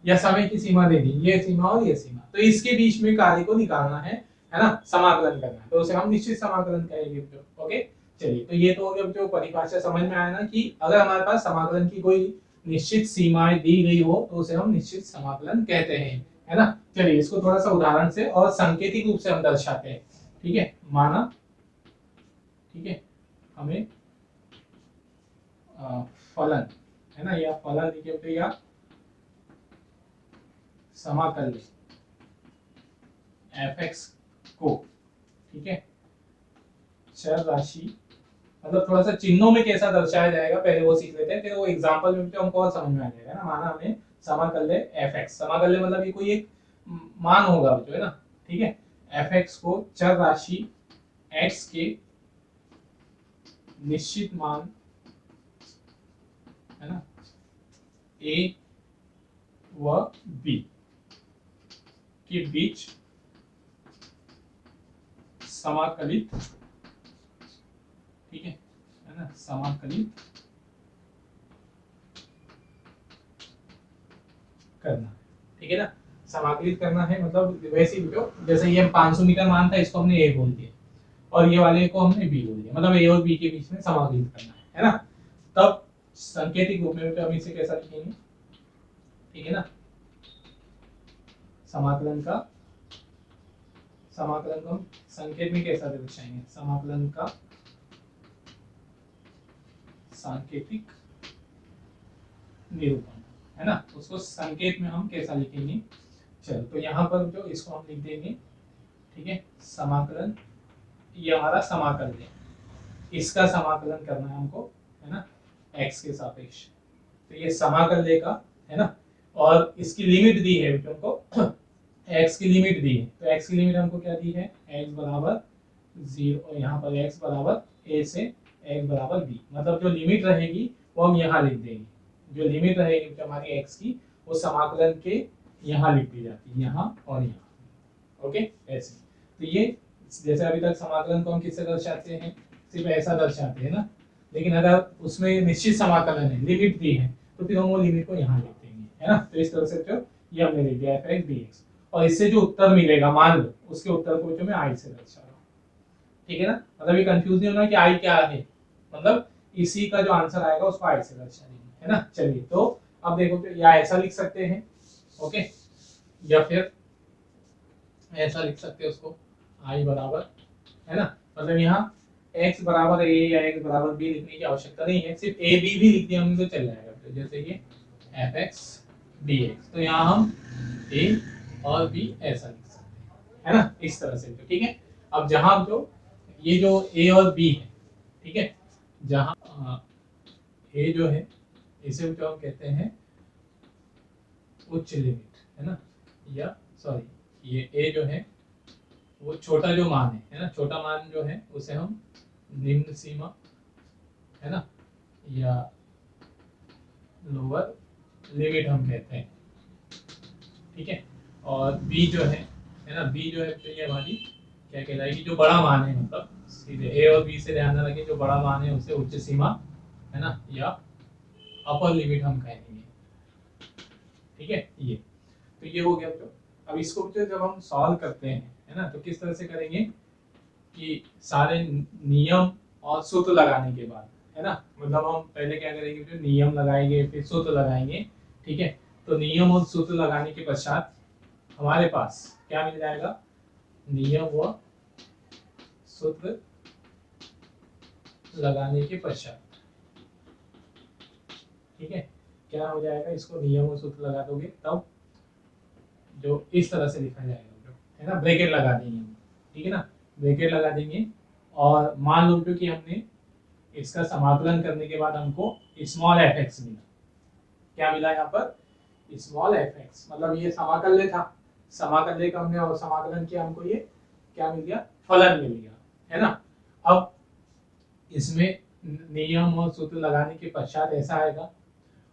या समय की सीमा दे दी, ये सीमा और ये सीमा, तो इसके बीच में कार्य को निकालना है ना, समाकलन करना है, तो उसे हम निश्चित समाकलन कहेंगे। ओके, चलिए, तो ये तो हो गया जो परिभाषा समझ में आया ना, कि अगर हमारे पास समाकलन की कोई निश्चित सीमाएं दी गई हो तो उसे हम निश्चित समाकलन कहते हैं, है ना। चलिए, इसको थोड़ा सा उदाहरण से और सांकेतिक रूप से हम दर्शाते हैं, ठीक है। माना, ठीक है, हमें फलन, है ना, या फलन लिखे तो, या समाकलन fx को, ठीक है, चर राशि, मतलब थोड़ा सा चिन्हों में कैसा दर्शाया जाएगा पहले वो सीख लेते हैं, फिर वो एग्जांपल में तो हमको और समझ में आ जाएगा ना। माना हमें समाकल्य fx, समाकल्य मतलब ये कोई एक मान होगा जो, है ना, ठीक है, fx को चर राशि x के निश्चित मान, है ना, ए व बी के बीच समाकलित, ठीक है ना, समाकलित करना, ठीक है ना। समाकलित करना है मतलब वैसे ही जो जैसे ये 500 मीटर मान था, इसको हमने ए बोल दिया और ये वाले को हमने बी बोल दिया, मतलब ए और बी के बीच में समाकलित करना है ना। तब सांकेतिक रूप में हम इसे कैसा लिखेंगे, ठीक है ना, समाकलन को हम संकेत में कैसा दर्शाएंगे, समाकलन का सांकेतिक निरूपण, है ना, उसको संकेत में हम कैसा लिखेंगे। चलो तो यहाँ पर जो इसको हम लिख देंगे, ठीक है, समाकलन, ये हमारा समाकलन है, इसका समाकलन करना है हमको, है ना, x के सापेक्ष। तो ये समाकल का, है ना, और इसकी लिमिट दी है हमको, x की लिमिट दी है, तो x की लिमिट हमको क्या दी है, x बराबर 0, यहाँ पर x बराबर a से x बराबर b, मतलब जो लिमिट रहेगी वो हम यहाँ लिख देंगे, जो लिमिट रहेगी जो हमारी x की वो समाकलन के यहाँ लिख दी जाती है, यहाँ और यहाँ, ओके ऐसे। तो ये जैसे अभी तक समाकलन को हम किससे दर्शाते हैं, सिर्फ ऐसा दर्शाते हैं ना, लेकिन अगर उसमें निश्चित समाकलन है, लिमिट दी है, तो फिर हम वो लिमिट को यहाँ लिख देंगे, है ना। तो इस तरह से जो ये हमने लिख दिया f(x) dx, और इससे जो उत्तर मिलेगा मान लो उसके उत्तर को जो मैं i से दर्शा रहा हूँ, ठीक है ना, मतलब ये कंफ्यूज नहीं होना कि i क्या है, मतलब इसी का जो आंसर आएगा उसको i से दर्शा देंगे, है ना। चलिए तो अब देखो तो या ऐसा लिख सकते हैं, ओके, या फिर ऐसा लिख सकते हैं उसको i बराबर, है ना, मतलब यहाँ x बराबर a या x बराबर b लिखने की आवश्यकता नहीं है, सिर्फ a b भी लिख दिया हमने तो चल जाएगा। तो जैसे ये f(x) dx, तो यहाँ हम a और b ऐसा लिख सकते हैं, है ना, इस तरह से, ठीक है। अब जहां जो ये जो a और b है, ठीक है, जहां a जो है इसे जो हम कहते हैं उच्च लिमिट, है ना, या सॉरी ये a जो है वो छोटा जो मान है ना, छोटा मान जो है उसे हम निम्न सीमा, है ना, या लोअर लिमिट हम कहते हैं, ठीक है। और b जो है ना, b जो है तो ये हमारी क्या कहलाएगी, जो बड़ा मान है, मतलब सीधे a और b से ध्यान रखें, जो बड़ा मान है उसे उच्च सीमा, है ना, या अपर लिमिट हम कहेंगे, ठीक है। ये तो ये हो गया। तो अब इसको जब हम सॉल्व करते हैं, है ना, तो किस तरह से करेंगे कि सारे नियम और सूत्र लगाने के बाद, है ना, मतलब हम पहले क्या करेंगे, जो नियम लगाएंगे फिर सूत्र लगाएंगे, ठीक है। तो नियम और सूत्र लगाने के पश्चात हमारे पास क्या मिल जाएगा, नियम व सूत्र लगाने के पश्चात, ठीक है, क्या हो जाएगा, इसको नियम और सूत्र लगा दोगे तब जो इस तरह से लिखा जाएगा, है ना, ब्रैकेट लगा देंगे, ठीक है ना, ब्रैकेट लगा देंगे। और मान लो कि हमने इसका समाकलन करने के बाद हमको स्मॉल f(x) मिला, क्या मिला यहाँ पर, स्मॉल f(x), मतलब ये समाकल्य था, समाकल्य का हमने और समाकलन किया, हमको ये क्या मिल गया, फलन मिल गया, है ना। अब इसमें नियम और सूत्र लगाने के पश्चात ऐसा आएगा,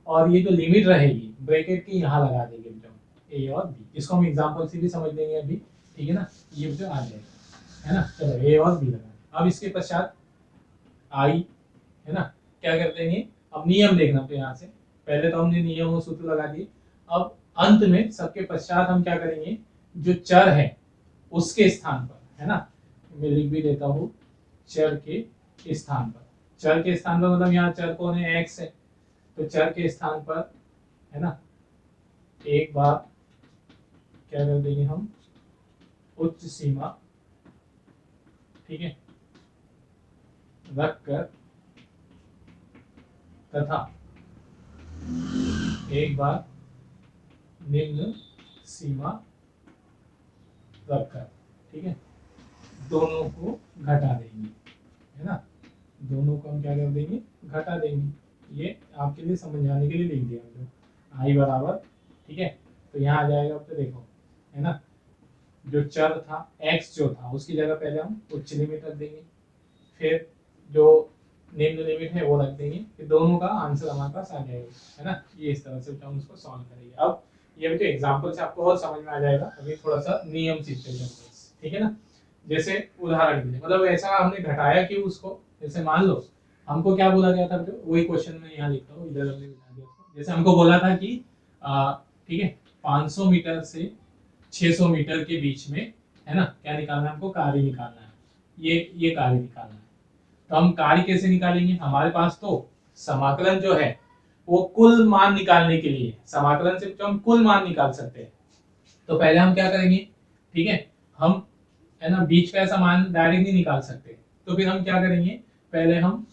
और ये जो लिमिट रहेगी ब्रैकेट की यहाँ लगा देंगे जो a और b, इसको हम एग्जांपल से भी समझ लेंगे अभी, ठीक है ना, ये जो आ जाएगा, है ना। चलो a और b लगा, अब इसके पश्चात i, है ना, क्या कर देंगे, अब नियम देखना, तो यहाँ से पहले तो हमने नियम और सूत्र लगा दिए, अब अंत में सबके पश्चात हम क्या करेंगे, जो चर है उसके स्थान पर, है ना, मैं लिख भी देता हूँ, चर के स्थान पर, चर के स्थान पर मतलब यहाँ चर कौन है, x है, तो चर के स्थान पर, है ना, एक बार क्या कर देंगे हम, उच्च सीमा, ठीक है, रख कर तथा एक बार निम्न सीमा रखकर, ठीक है, दोनों को घटा देंगे, है ना, दोनों को हम क्या कर देंगे, घटा देंगे। ये आपके लिए समझाने के लिए लिख दिया हम लोग, आई बराबर, ठीक है, तो यहाँ आ जाएगा, तो देखो, है ना, जो चर था x जो था उसकी जगह पहले हम उच्च लिमिट रख देंगे, फिर जो निम्न लिमिट है वो रख देंगे, फिर दोनों का आंसर हमारे पास आ जाएगा, है ना। ये इस तरह से हम उसको सॉल्व करेंगे। अब ये भी तो एग्जाम्पल से आपको और समझ में आ जाएगा, अभी थोड़ा सा नियम सीखते हैं, ठीक है ना। जैसे उदाहरण के लिए मतलब ऐसा हमने घटाया कि उसको, जैसे मान लो हमको क्या बोला गया था, वही क्वेश्चन में यहाँ लिखता हूँ, इधर हमने बता दिया उसको। जैसे हमको बोला था कि ठीक है 500 मीटर से 600 मीटर के बीच में, है ना, क्या निकालना है हमको, कार्य निकालना है, ये कार्य निकालना है। तो हम कार्य कैसे निकालेंगे, हमारे पास तो समाकलन जो है वो कुल मान निकालने के लिए, समाकलन से तो हम कुल मान निकाल सकते हैं। तो पहले हम क्या करेंगे, ठीक है, हम, है ना, बीच का ऐसा मान डायरेक्ट नहीं निकाल सकते, तो फिर हम क्या करेंगे, पहले हम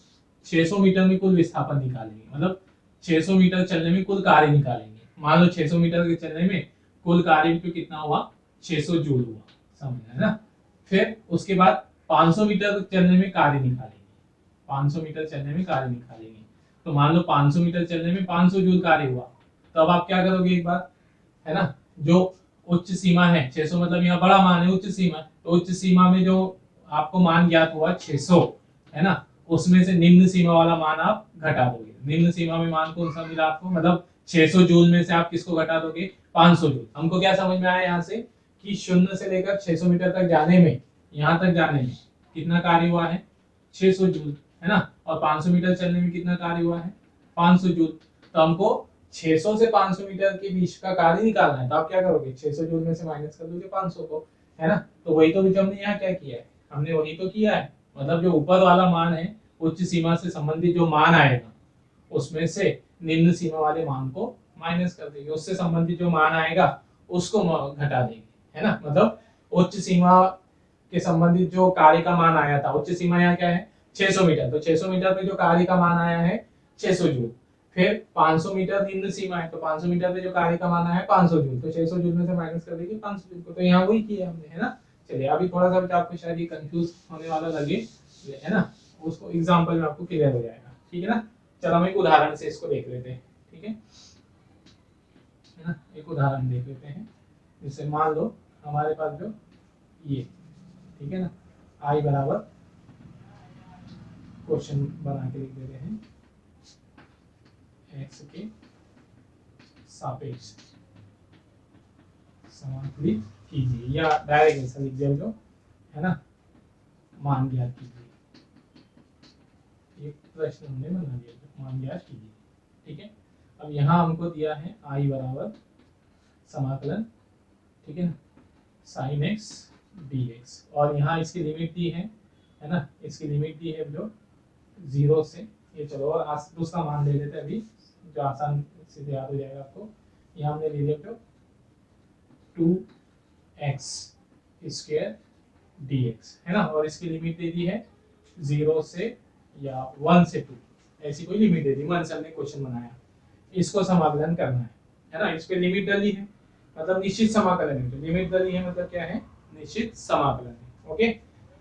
600 मीटर में कुल विस्थापन निकालेंगे, मतलब 600 मीटर चलने में कुल कार्य निकालेंगे। मान लो 600 मीटर के चलने में कुल कार्य पे कितना हुआ, 600 जूल हुआ, समझ है ना। फिर उसके बाद 500 मीटर चलने में कार्य निकालेंगे, 500 मीटर चलने में कार्य निकालेंगे। तो मान लो 500 मीटर चलने में 500 जूल कार्य हुआ, तो अब आप क्या करोगे एक बार, है ना, जो उच्च सीमा है 600, मतलब यहाँ बड़ा मान है, उच्च सीमा, तो उच्च सीमा में जो आपको मान ज्ञात हुआ 600, है ना, उसमें से निम्न सीमा वाला मान आप घटा दोगे। निम्न सीमा में मान कौन सा मिला आपको, मतलब 600 जूल में से आप किसको घटा दोगे, 500 जूल। हमको क्या समझ में आया यहाँ से कि 0 से लेकर 600 मीटर तक जाने में, यहाँ तक जाने में कितना कार्य हुआ है, 600 जूल, है ना, और 500 मीटर चलने में कितना कार्य हुआ है, 500 जूल। तो हमको 600 से 500 मीटर के बीच का कार्य निकालना है, तो आप क्या करोगे, 600 जूल में से माइनस कर दोगे 500 को, है ना। तो वही तो भी हमने यहाँ क्या किया है, हमने वही तो किया है, मतलब जो ऊपर वाला मान है उच्च सीमा से संबंधित जो मान आएगा उसमें से निम्न सीमा वाले मान को माइनस कर देंगे, उससे संबंधित जो मान आएगा उसको घटा देंगे, है ना। मतलब उच्च सीमा के संबंधित जो कार्य का मान आया था, उच्च सीमा यहाँ क्या है 600 मीटर, तो 600 मीटर पे जो कार्य का मान आया है 600 जूल। फिर 500 मीटर निम्न सीमा है, तो 500 मीटर पे जो कार्य का मान आया है 500 जूल, तो 600 जूल में से माइनस कर देंगे 500 जूल को, तो यहाँ वही किया हमने, है ना। चलिए अभी थोड़ा सा बच्चा आपको शायद ये कंफ्यूज होने वाला लगे, है ना, उसको एग्जांपल में आपको क्लियर हो जाएगा, ठीक है ना। चलो हम एक उदाहरण से इसको देख लेते हैं, ठीक है ना। एक उदाहरण देख लेते हैं, जैसे मान लो हमारे पास जो ये, ठीक है ना, आई बराबर, क्वेश्चन बना के लिख देते हैं, एक्स के सापेक्ष समाकलित कीजिए, या डायरेक्ट ऐसा लिख दिया जो, है ना, मान ज्ञात कीजिए। एक प्रश्न हमने बना दिया, मान ज्ञात कीजिए, ठीक है। अब यहाँ हमको दिया है आई बराबर समाकलन, ठीक है ना, साइन एक्स डी एक्स, और यहाँ इसकी लिमिट दी है ना, इसकी लिमिट दी है जो 0 से, ये चलो और दूसरा मान ले लेते हैं अभी, जो आसान से याद हो जाएगा आपको। यहाँ हमने ले लिया जो 2x स्क्वायर dx, है ना, और इसकी लिमिट दे दी है 0 से या 1 से 2, ऐसी कोई लिमिट दे दी, मन से हमने क्वेश्चन बनाया, इसको समाकलन करना है ना। इस पे लिमिट डाली है, मतलब निश्चित समाकलन है, तो लिमिट डाली है मतलब क्या है, निश्चित समाकलन है, ओके।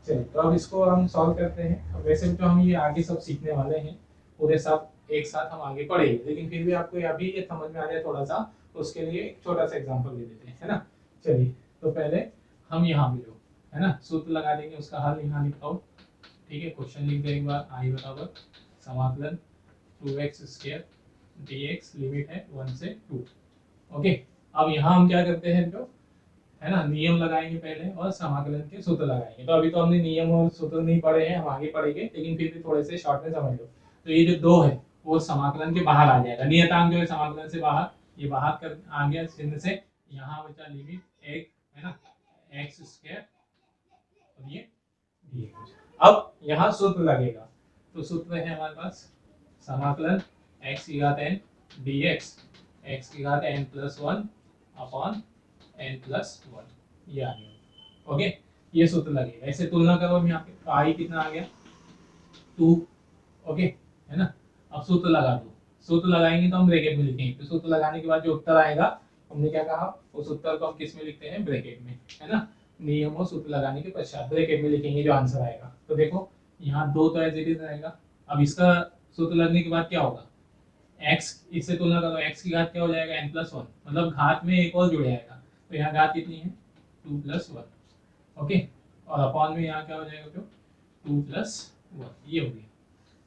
चलिए तो अब इसको हम सॉल्व करते हैं। अब वैसे तो हम ये आगे सब सीखने वाले हैं, पूरे सब एक साथ हम आगे पढ़ेंगे, लेकिन फिर भी आपको अभी ये समझ में आ जाए थोड़ा सा, उसके लिए एक छोटा सा एग्जांपल ले लेते हैं, है ना। चलिए तो पहले हम यहाँ पे जो, है ना, सूत्र लगा देंगे, उसका हल यहाँ लिखा हो, ठीक है। क्वेश्चन लिख दे एक बार, आई बराबर समाकलन 2x स्क्वायर dx, लिमिट है 1 से 2, ओके। अब यहाँ हम क्या करते हैं, जो है ना, नियम लगाएंगे पहले और समाकलन के सूत्र लगाएंगे। तो अभी तो हमने नियम और सूत्र नहीं पढ़े हैं, हम आगे पढ़ेंगे, लेकिन फिर भी थोड़े से शॉर्ट में समझ लो। तो ये जो 2 है वो समाकलन के बाहर आ जाएगा, नियतांक जो है समाकलन से बाहर, ये बाहर कर आ गया चिन्ह से, यहाँ बचा लिमिट एक, है ना, एक्स स्क्वायर, और ये dx। अब यहाँ सूत्र लगेगा, तो सूत्र है हमारे पास समाकलन x की घात n dx, x की घात n+1 अपॉन n+1, ये आ गया, ओके। ये सूत्र लगेगा, ऐसे तुलना करो यहाँ पे, तो आई कितना आ गया 2, ओके, है ना। अब सूत्र लगा दो, सूत्र लगाएंगे तो हम ब्रैकेट में लिखेंगे, तो सूत्र लगाने के बाद जो उत्तर आएगा, हमने क्या कहा, उस उत्तर को हम किस में लिखते हैं, ब्रैकेट में, है ना। नियम और सूत्र लगाने के पश्चात ब्रैकेट में लिखेंगे जो आंसर आएगा। तो देखो यहाँ 2 तो एज इट इज रहेगा। अब इसका सूत्र लगने के बाद क्या होगा, x, इससे तुलना करो, x की घात क्या हो जाएगा n+1, मतलब घात में एक और जुड़ जाएगा, तो यहाँ घात कितनी है 2+1, ओके, और अपॉन में यहाँ क्या हो जाएगा, जो 2+1, ये हो गया।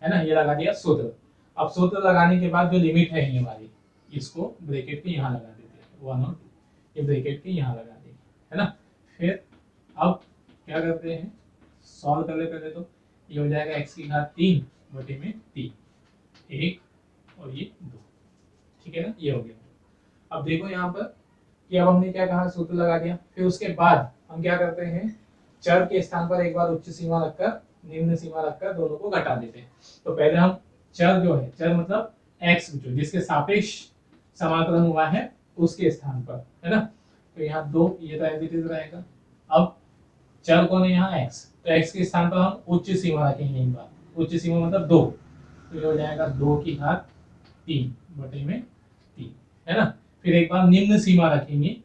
है ना, ये लगा दिया सूत्र। अब सूत्र लगाने के बाद जो लिमिट है ये वाली, इसको ब्रैकेट के यहाँ लगा देते हैं 1 और 2, ये ब्रैकेट के यहाँ लगा देंगे, है ना। फिर अब क्या करते हैं, सॉल्व कर ले पहले। तो ये हो जाएगा x की घात 3 बटे में 3, 1 और ये 2, ठीक है ना, ये हो गया। अब देखो यहाँ पर कि अब हमने क्या कहा, सूत्र लगा दिया। फिर उसके बाद हम क्या करते हैं, चर के स्थान पर एक बार उच्च सीमा रखकर निम्न सीमा रखकर दोनों को घटा देते हैं। तो पहले हम चर जो है, चर मतलब x जो जिसके सापेक्ष समाकलन हुआ है उसके स्थान पर, है ना। तो यहाँ 2, ये तो एज इट इज रहेगा। अब चर कौन है यहाँ x, तो x के स्थान पर हम उच्च सीमा रखेंगे एक बार, उच्च सीमा मतलब 2, तो ये हो जाएगा 2 की घात 3 बटे में 3, है ना। फिर एक बार निम्न सीमा रखेंगे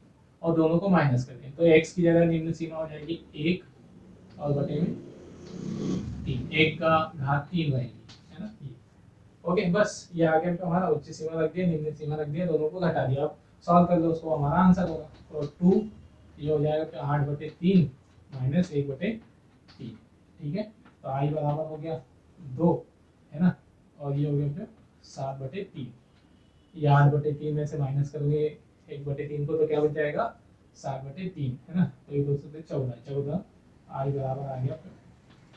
और दोनों को माइनस करेंगे, तो x की जगह निम्न सीमा हो जाएगी 1 और बटे में 3, 1 का घात 3 रहेगी, है ना। ये ओके, बस ये आ गया। तो हमारा उच्च सीमा रख दिया, निम्न सीमा रख दिया, दोनों को घटा दिया। अब सॉल्व कर लो उसको, हमारा आंसर होगा। तो 2 ये हो जाएगा 8 बटे 3 माइनस 1 बटे 3, ठीक है। तो आई बराबर हो गया 2, है ना, और ये हो गया 7 बटे 3। ये 8 बटे 3 में से माइनस करोगे 1 बटे 3 को, तो क्या बच जाएगा 7 बटे 3, है ना। तो ये 2 से 14 आई बराबर आ गया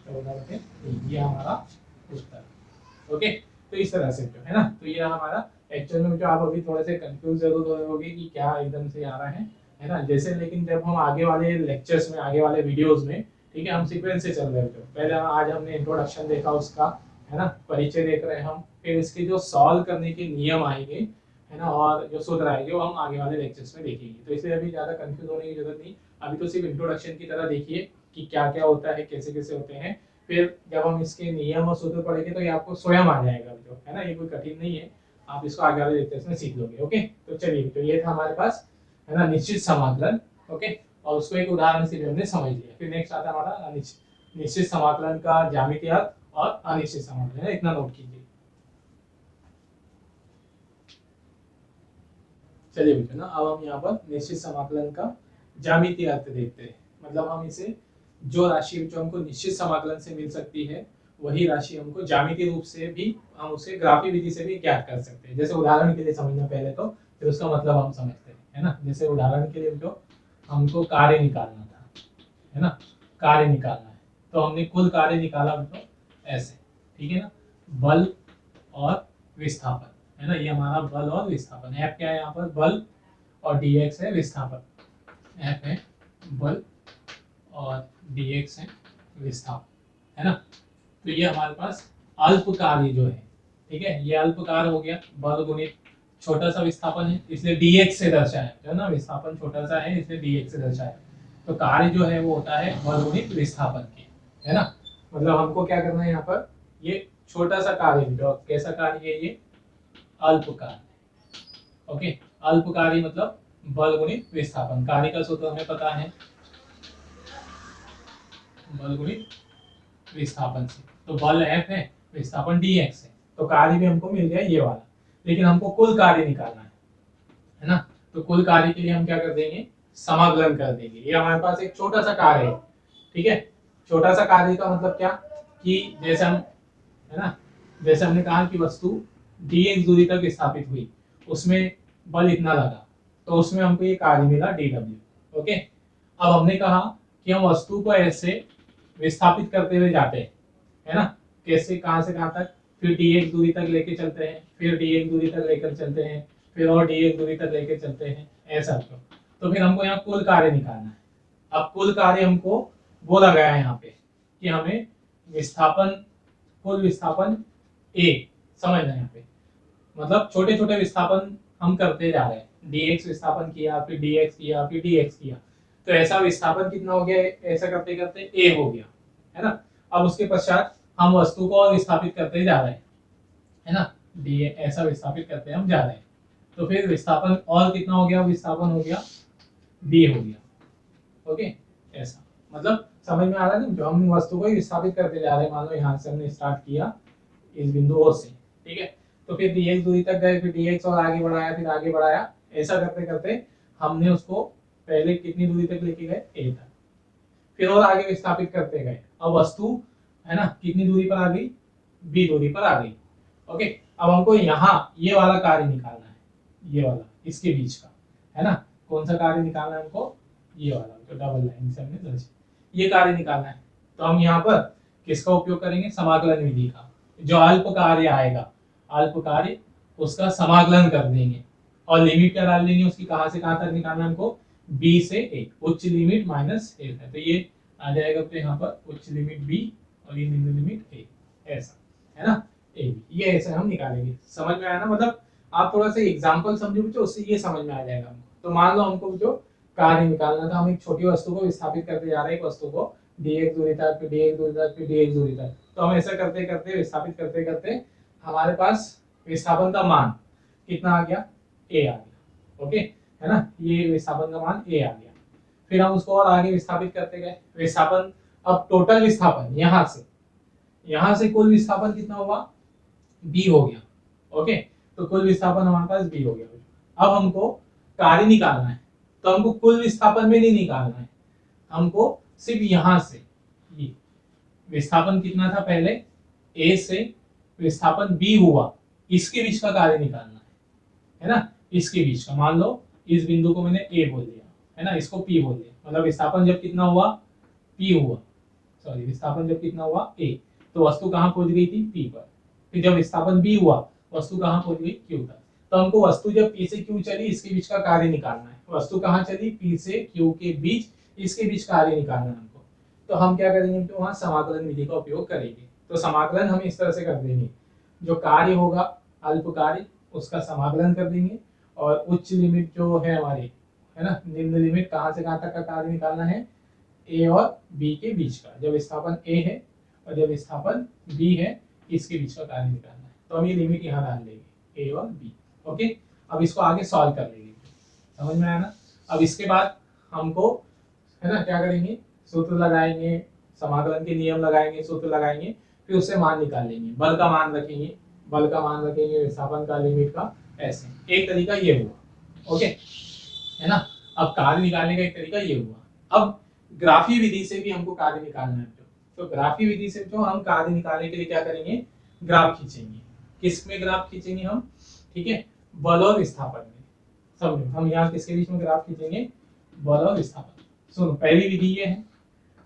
14 बटे 3, ये हमारा उत्तर। ओके, तो इस तरह से जो है ना, तो ये हमारा एक्चुअल में जो आप अभी थोड़े से कंफ्यूज जरूर हो होगे कि क्या एकदम से आ रहा है ना, जैसे। लेकिन जब हम आगे वाले लेक्चर्स में, आगे वाले वीडियोस में, ठीक है, हम सीक्वेंस से चल रहे हैं। जो पहले आज हमने इंट्रोडक्शन देखा उसका, है ना, परिचय देख रहे हैं हम। फिर इसके जो सॉल्व करने के नियम आएंगे, है ना, और जो सूत्र आएंगे वो हम आगे वाले लेक्चर्स में देखेंगे। तो इसलिए अभी ज़्यादा कंफ्यूज होने की जरूरत नहीं, अभी तो सिर्फ इंट्रोडक्शन की तरह देखिए कि क्या क्या होता है, कैसे कैसे होते हैं। फिर जब हम इसके नियम और सूत्र पढ़ेंगे तो ये आपको स्वयं आ जाएगा, जो है ना, ये कोई कठिन नहीं है, आप इसको आगे वाले लेक्चर्स में सीख लोगे। ओके, तो चलिए, तो ये था हमारे पास, है ना, निश्चित समाकलन। ओके, और उसको एक उदाहरण से भी हमने समझ लिया। फिर नेक्स्ट आता है हमारा निश्चित समाकलन का ज्यामितीय अर्थ और अनिश्चित समाकलन, इतना नोट कीजिए। चलिए बेटा ना, अब हम यहाँ पर निश्चित समाकलन का ज्यामितीय अर्थ देखते हैं। मतलब हम इसे, जो राशि जो हमको निश्चित समाकलन से मिल सकती है वही राशि हमको ज्यामितीय रूप से भी, हम उसे ग्राफी विधि से भी ज्ञात कर सकते हैं। जैसे उदाहरण के लिए समझना पहले, तो फिर उसका मतलब हम समझते हैं, है ना। जैसे उदाहरण के लिए जो हमको कार्य निकालना था, है ना, कार्य निकालना है, तो हमने कुल कार्य निकाला तो ऐसे, ठीक है ना, बल और विस्थापन, है ना, ये हमारा बल और विस्थापन। एफ क्या है यहाँ पर, बल, और dx है विस्थापन। एफ है बल और dx है विस्थापन, है ना। तो ये हमारे पास अल्प कार्य जो है, ठीक है, ये अल्प कार्य हो गया, बल गुणित छोटा सा विस्थापन है, इसलिए dx से दर्शाया, है ना, विस्थापन छोटा सा है इसलिए dx से दर्शाया। तो कार्य जो है वो होता है बल गुणित विस्थापन के, है ना। मतलब हमको क्या करना है यहाँ पर, ये छोटा सा कार्य, जो कैसा कार्य है, ये अल्प कार्य। ओके, अल्प कार्य मतलब बल गुणित विस्थापन। कार्य का सूत्र हमें पता है, बल गुणित विस्थापन से। तो बल F है, विस्थापन dx है, तो कार्य भी हमको मिल गया ये वाला। लेकिन हमको कुल कार्य निकालना है ना। तो कुल कार्य के लिए हम क्या कर देंगे, समाकलन कर देंगे। ये हमारे पास एक छोटा सा कार्य है, ठीक है। छोटा सा कार्य का मतलब क्या, कि जैसे हम, है ना, जैसे हमने कहा कि वस्तु dx दूरी तक स्थापित हुई, उसमें बल इतना लगा, तो उसमें हमको ये कार्य मिला dw। ओके, अब हमने कहा कि हम वस्तु को ऐसे विस्थापित करते हुए जाते हैं, है ना, कैसे, कहां से कहां तक, फिर dx दूरी तक लेके चलते हैं, फिर dx दूरी तक लेकर चलते हैं, फिर और dx दूरी तक लेके चलते हैं, ऐसा। तो फिर हमको यहाँ कुल कार्य निकालना है। अब कुल कार्य हमको बोला गया है यहाँ पे कि हमें विस्थापन, कुल विस्थापन a समझना है यहाँ पे, मतलब छोटे छोटे विस्थापन हम करते जा रहे हैं, dx विस्थापन किया, फिर dx किया, फिर dx किया, तो ऐसा विस्थापन कितना हो गया, ऐसा करते करते a हो गया, है ना। अब उसके पश्चात हम वस्तु को और विस्थापित करते जा रहे हैं, है ना, ऐसा विस्थापित करते हम जा रहे हैं, तो फिर विस्थापन और कितना हो गया, विस्थापन हो गया b हो गया। ओके, ऐसा मतलब समझ में आ रहा है ना, जो हम वस्तु को ही विस्थापित करते जा रहे हैं। मान लो यहाँ से हमने स्टार्ट किया इस बिंदु O से, ठीक है, तो फिर dx दूरी तक गए, फिर dx और आगे बढ़ाया, फिर आगे बढ़ाया, ऐसा करते करते हमने उसको पहले कितनी दूरी तक लेके गए, a तक, फिर और आगे विस्थापित करते गए। अब वस्तु, है ना, कितनी दूरी पर आ गई, बी दूरी पर आ गई। ओके, अब हमको यहाँ ये वाला कार्य निकालना है, ये वाला इसके बीच का, है ना। कौन सा कार्य निकालना है हमको, ये वाला जो डबल लाइन से हमने दर्ज, ये कार्य निकालना है। तो हम यहाँ पर किसका उपयोग करेंगे, समाकलन विधि का। जो अल्प कार्य आएगा, अल्प कार्य, उसका समाकलन कर देंगे और लिमिट क्या डाल देंगे उसकी, कहाँ से कहाँ तक निकालना है हमको, बी से ए, उच्च लिमिट माइनस ए है, तो ये आ जाएगा तो यहाँ पर उच्च लिमिट बी और ये निम्न लिमिट ए, ऐसा है ना, ए बी, ये ऐसे हम निकालेंगे। समझ में आया ना, मतलब आप थोड़ा सा एग्जांपल समझोगे तो उससे ये समझ में आ जाएगा हमको। तो मान लो हमको जो कार्य निकालना था, हम एक छोटी वस्तु को विस्थापित करते जा रहे हैं, एक वस्तु को dx दूरी तक, फिर dx दूरी तक, फिर dx दूरी तक। तो हम ऐसा करते करते विस्थापित करते करते हमारे पास विस्थापन का मान कितना आ गया, a आ गया। ओके, है ना, ये विस्थापन का मान a आ गया। फिर हम उसको और आगे विस्थापित करते गए, विस्थापन, अब टोटल विस्थापन यहाँ से कुल विस्थापन कितना हुआ, b हो गया। ओके, तो कुल विस्थापन हमारे पास b हो गया। अब हमको कार्य निकालना है, तो हमको कुल विस्थापन में नहीं निकालना है, हमको सिर्फ यहाँ से ये विस्थापन कितना था पहले, a से विस्थापन b हुआ, इसके बीच का कार्य निकालना है ना, इसके बीच का। मान लो इस बिंदु को मैंने a बोल दिया, है ना, इसको p बोल दिया, मतलब विस्थापन जब कितना हुआ, p हुआ, सॉरी विस्थापन जब कितना हुआ a, तो वस्तु कहाँ पहुंच गई थी, p पर। फिर जब विस्थापन b हुआ, वस्तु कहाँ पहुंच गई, q तक। तो हमको वस्तु जब p से q चली, इसके बीच का कार्य निकालना है। वस्तु कहाँ चली, p से q के बीच, इसके बीच कार्य निकालना है हमको। तो हम क्या करेंगे, तो वहाँ समाकलन विधि का उपयोग करेंगे। तो समाकलन हम इस तरह से कर देंगे, जो कार्य होगा अल्प कार्य, उसका समाकलन कर देंगे, और उच्च लिमिट जो है हमारी, है ना, निम्न लिमिट, कहाँ से कहाँ तक का कार्य निकालना है, a और b के बीच का। जब विस्थापन a है और जब विस्थापन b है, इसके बीच का कार्य निकालना है। तो हम ये लिमिट यहाँ डाल देंगे, a और b। ओके, अब इसको आगे सॉल्व कर लेंगे। समझ में आया ना। अब इसके बाद हमको, है ना, क्या करेंगे, सूत्र लगाएंगे, समाकलन के नियम लगाएंगे, सूत्र लगाएंगे, फिर उससे मान निकाल लेंगे, बल का मान रखेंगे, बल का मान रखेंगे, विस्थापन का, लिमिट का, ऐसे एक तरीका ये हुआ। ओके, है ना। अब कार्य निकालने का एक तरीका ये हुआ। अब ग्राफी विधि से भी हमको कार्य निकालना है। तो ग्राफी विधि से जो हम कार्य निकालने के लिए क्या करेंगे, ग्राफ खींचेंगे। किस में ग्राफ खींचेंगे हम, ठीक है, बल और विस्थापन में। समझो, हम यहाँ किसके बीच में ग्राफ खींचेंगे, बल और विस्थापन। सुनो, पहली विधि ये है,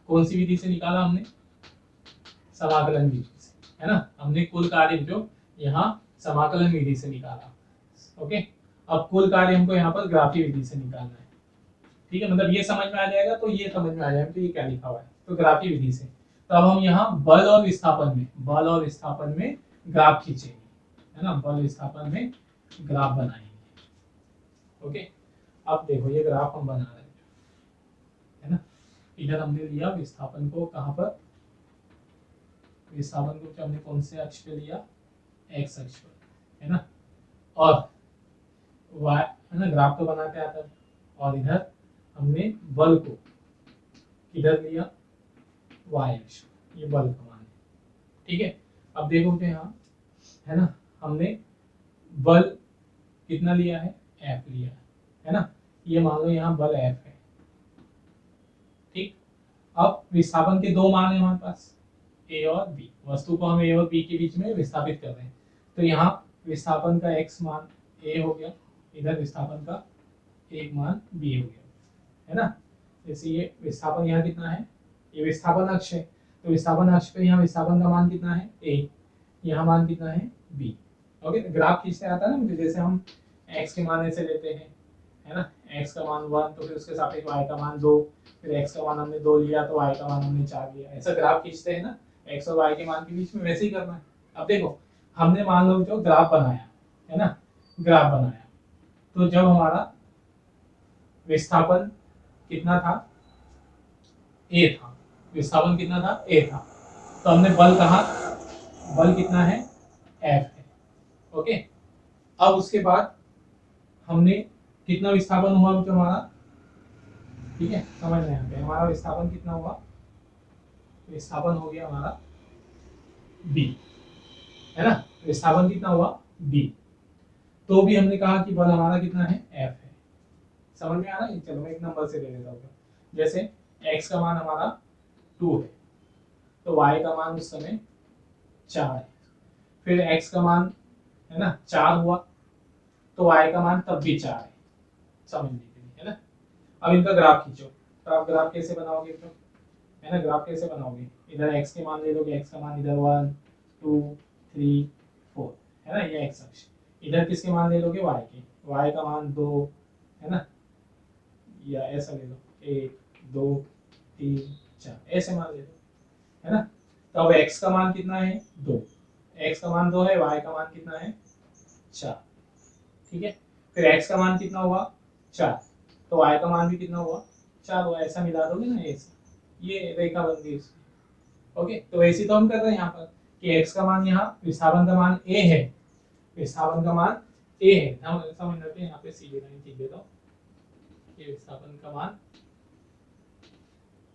कौन सी विधि से निकाला हमने, समाकलन विधि से, है ना। हमने कुल कार्य जो यहाँ समाकलन विधि से निकाला। ओके, अब कुल कार्य हमको यहाँ पर ग्राफी विधि से निकालना है। ठीक है, मतलब ये समझ में आ जाएगा तो ये समझ में आ जाएगा तो ये क्या लिखा हुआ है, तो ग्राफी विधि से। तो अब हम यहाँ बल और विस्थापन में ग्राफ खींचेंगे, है ना, बल विस्थापन में ग्राफ बनाएंगे। ओके, अब देखो ये ग्राफ हम बना रहे हैं, है ना। इधर हमने लिया विस्थापन को, कहाँ पर, विस्थापन को हमने कौन से अक्ष पे लिया, एक्स अक्ष पर, है ना। और वाई, है ना, ग्राफ तो बनाते आता है। और इधर हमने बल को किधर लिया, वाई अक्ष, ये बल का मान है। ठीक है, अब देखो कि यहाँ, है ना, हमने बल कितना लिया है, F लिया है ना। ये मान लो यहाँ बल F है। ठीक, अब विस्थापन के दो मान है हमारे पास, A और B। वस्तु को हम A और B के बीच में विस्थापित कर रहे हैं। तो यहाँ विस्थापन का x मान A हो गया, इधर विस्थापन का एक मान B हो गया, है ना। जैसे ये विस्थापन यहाँ कितना है, ये विस्थापन अक्ष है, तो विस्थापन अक्ष पे यहाँ विस्थापन का मान कितना है, A, यहाँ मान कितना है, B। ओके, ग्राफ खींचते आता है ना मुझे, जैसे हम x के मान ऐसे लेते हैं, है ना, x का मान 1, तो फिर उसके सापेक्ष y का मान 2, फिर x का मान हमने 2 लिया तो y का मान हमने 4 लिया, ऐसा ग्राफ खींचते हैं ना, x और y के मान के बीच में, वैसे ही करना है। अब देखो, हमने मान लो जो ग्राफ बनाया, है ना, ग्राफ बनाया, तो जब हमारा विस्थापन कितना था, A था, विस्थापन कितना था, A था, तो हमने बल कहा, बल कितना है, F है। ओके, अब उसके बाद हमने कितना विस्थापन हुआ जो हमारा, ठीक है, समझ में आ गया, हमारा विस्थापन कितना हुआ, विस्थापन हो गया हमारा B, है ना, विस्थापन कितना हुआ B। तो भी हमने कहा कि बल हमारा कितना है, F है। समझ में आ रहा है। चलो मैं एक नंबर से ले लेता हूँ, जैसे x का मान हमारा 2 है, तो y का मान उस समय 4 है, फिर x का मान है ना 4 हुआ, तो y का मान तब भी 4 है, समझने के लिए, है ना। अब इनका ग्राफ खींचो, तो आप ग्राफ कैसे बनाओगे, तो है ना, ग्राफ कैसे बनाओगे, इधर x के मान ले लोगे, x का मान इधर 1 2 3 4, है ना, ये x अक्ष। इधर किसके मान ले लोगे, y के, y का मान 2, है ना, या ऐसा ले लो 1 2 3 4, ऐसे मान ले लो, है ना। तो अब x का मान कितना है 2, x का मान 2 है, y का मान कितना है 4, ठीक है। फिर x का मान कितना हुआ 4, तो y का मान भी कितना हुआ 4 हुआ, ऐसा मिला दोगे ना, ऐसा ये रेखा बन गई इसकी। ओके, तो ऐसे तो हम कर रहे हैं यहाँ पर कि x का मान, यहाँ विस्थापन का मान a है, विस्थापन का मान a है, हम समझ लेते हैं, यहाँ पे सीधी लाइन खींच देता हूँ, ये विस्थापन का मान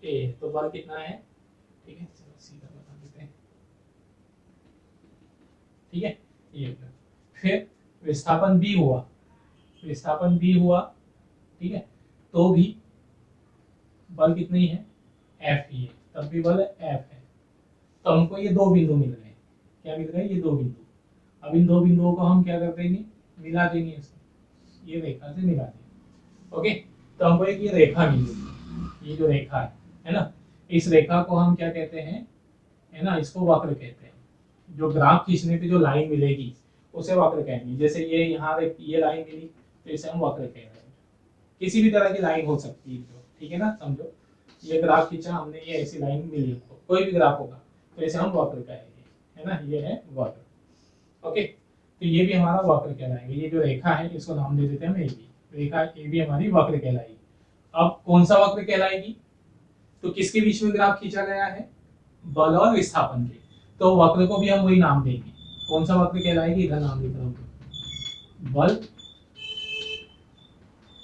a है, तो बल कितना है, ठीक है, चलो सीधा बता देते हैं, ठीक है, ये फिर विस्थापन b हुआ, विस्थापन b हुआ, ठीक है, तो भी बल कितनी है F ही है, तब भी बल F है। तो हमको ये दो बिंदु मिल गए, क्या मिल गए, ये दो बिंदु। अब इन दो बिंदुओं को हम क्या कर देंगे, मिला देंगे, इसको ये रेखा से मिला देंगे। ओके, तो हमको एक ये रेखा मिलेगी, ये जो रेखा है ना, इस रेखा को हम क्या कहते हैं, है ना, इसको वक्र कहते हैं। जो ग्राफ खींचने पे जो लाइन मिलेगी उसे वक्र कहेंगे। जैसे ये यहाँ ये लाइन मिली, तो इसे हम वक्र कह रहे हैं। किसी भी तरह की लाइन हो सकती है, ठीक है ना, समझो ये ग्राफ खींचा हमने, ये ऐसी लाइन मिली हमको, कोई भी ग्राफ होगा तो इसे हम वक्र कहेंगे, है ना, ये है वक्र। ओके, तो ये भी हमारा वक्र कहलाएंगे। ये जो रेखा है इसको नाम दे देते हैं हम A B, Rekha A B हमारी वक्र कहलाएगी। अब कौन सा वक्र कहलाएगी, तो किसके बीच में ग्राफ खींचा गया है, बल और विस्थापन के, तो वक्र को भी हम वही नाम देंगे। कौन सा वक्र कहलाएगी, इधर नाम लिख रहा हूँ, बल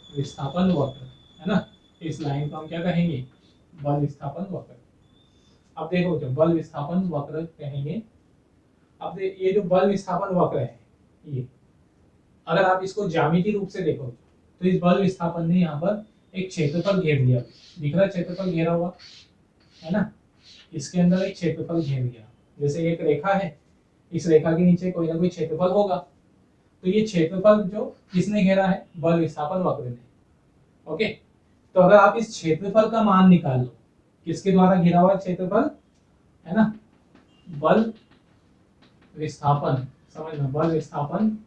विस्थापन वक्र, है ना। इस लाइन को हम क्या कहेंगे, बल विस्थापन वक्र। अब देखो, जो बल विस्थापन वक्र कहेंगे, अब ये जो बल विस्थापन वक्र है, ये अगर आप इसको ज्यामितीय रूप से देखो तो इस बल विस्थापन ने यहाँ पर एक क्षेत्रफल घेर लिया, दिख रहा है क्षेत्रफल घेरा हुआ, है ना, इसके अंदर एक क्षेत्रफल घेर लिया। जैसे एक रेखा है, इस रेखा के नीचे कोई ना कोई क्षेत्रफल होगा, तो ये क्षेत्रफल जो किसने घेरा है, बल विस्थापन वक्र ने। ओके, तो अगर आप इस क्षेत्रफल का मान निकाल लो, किसके द्वारा घिरा हुआ क्षेत्रफल, है ना, बल विस्थापन, समझना, बल विस्थापन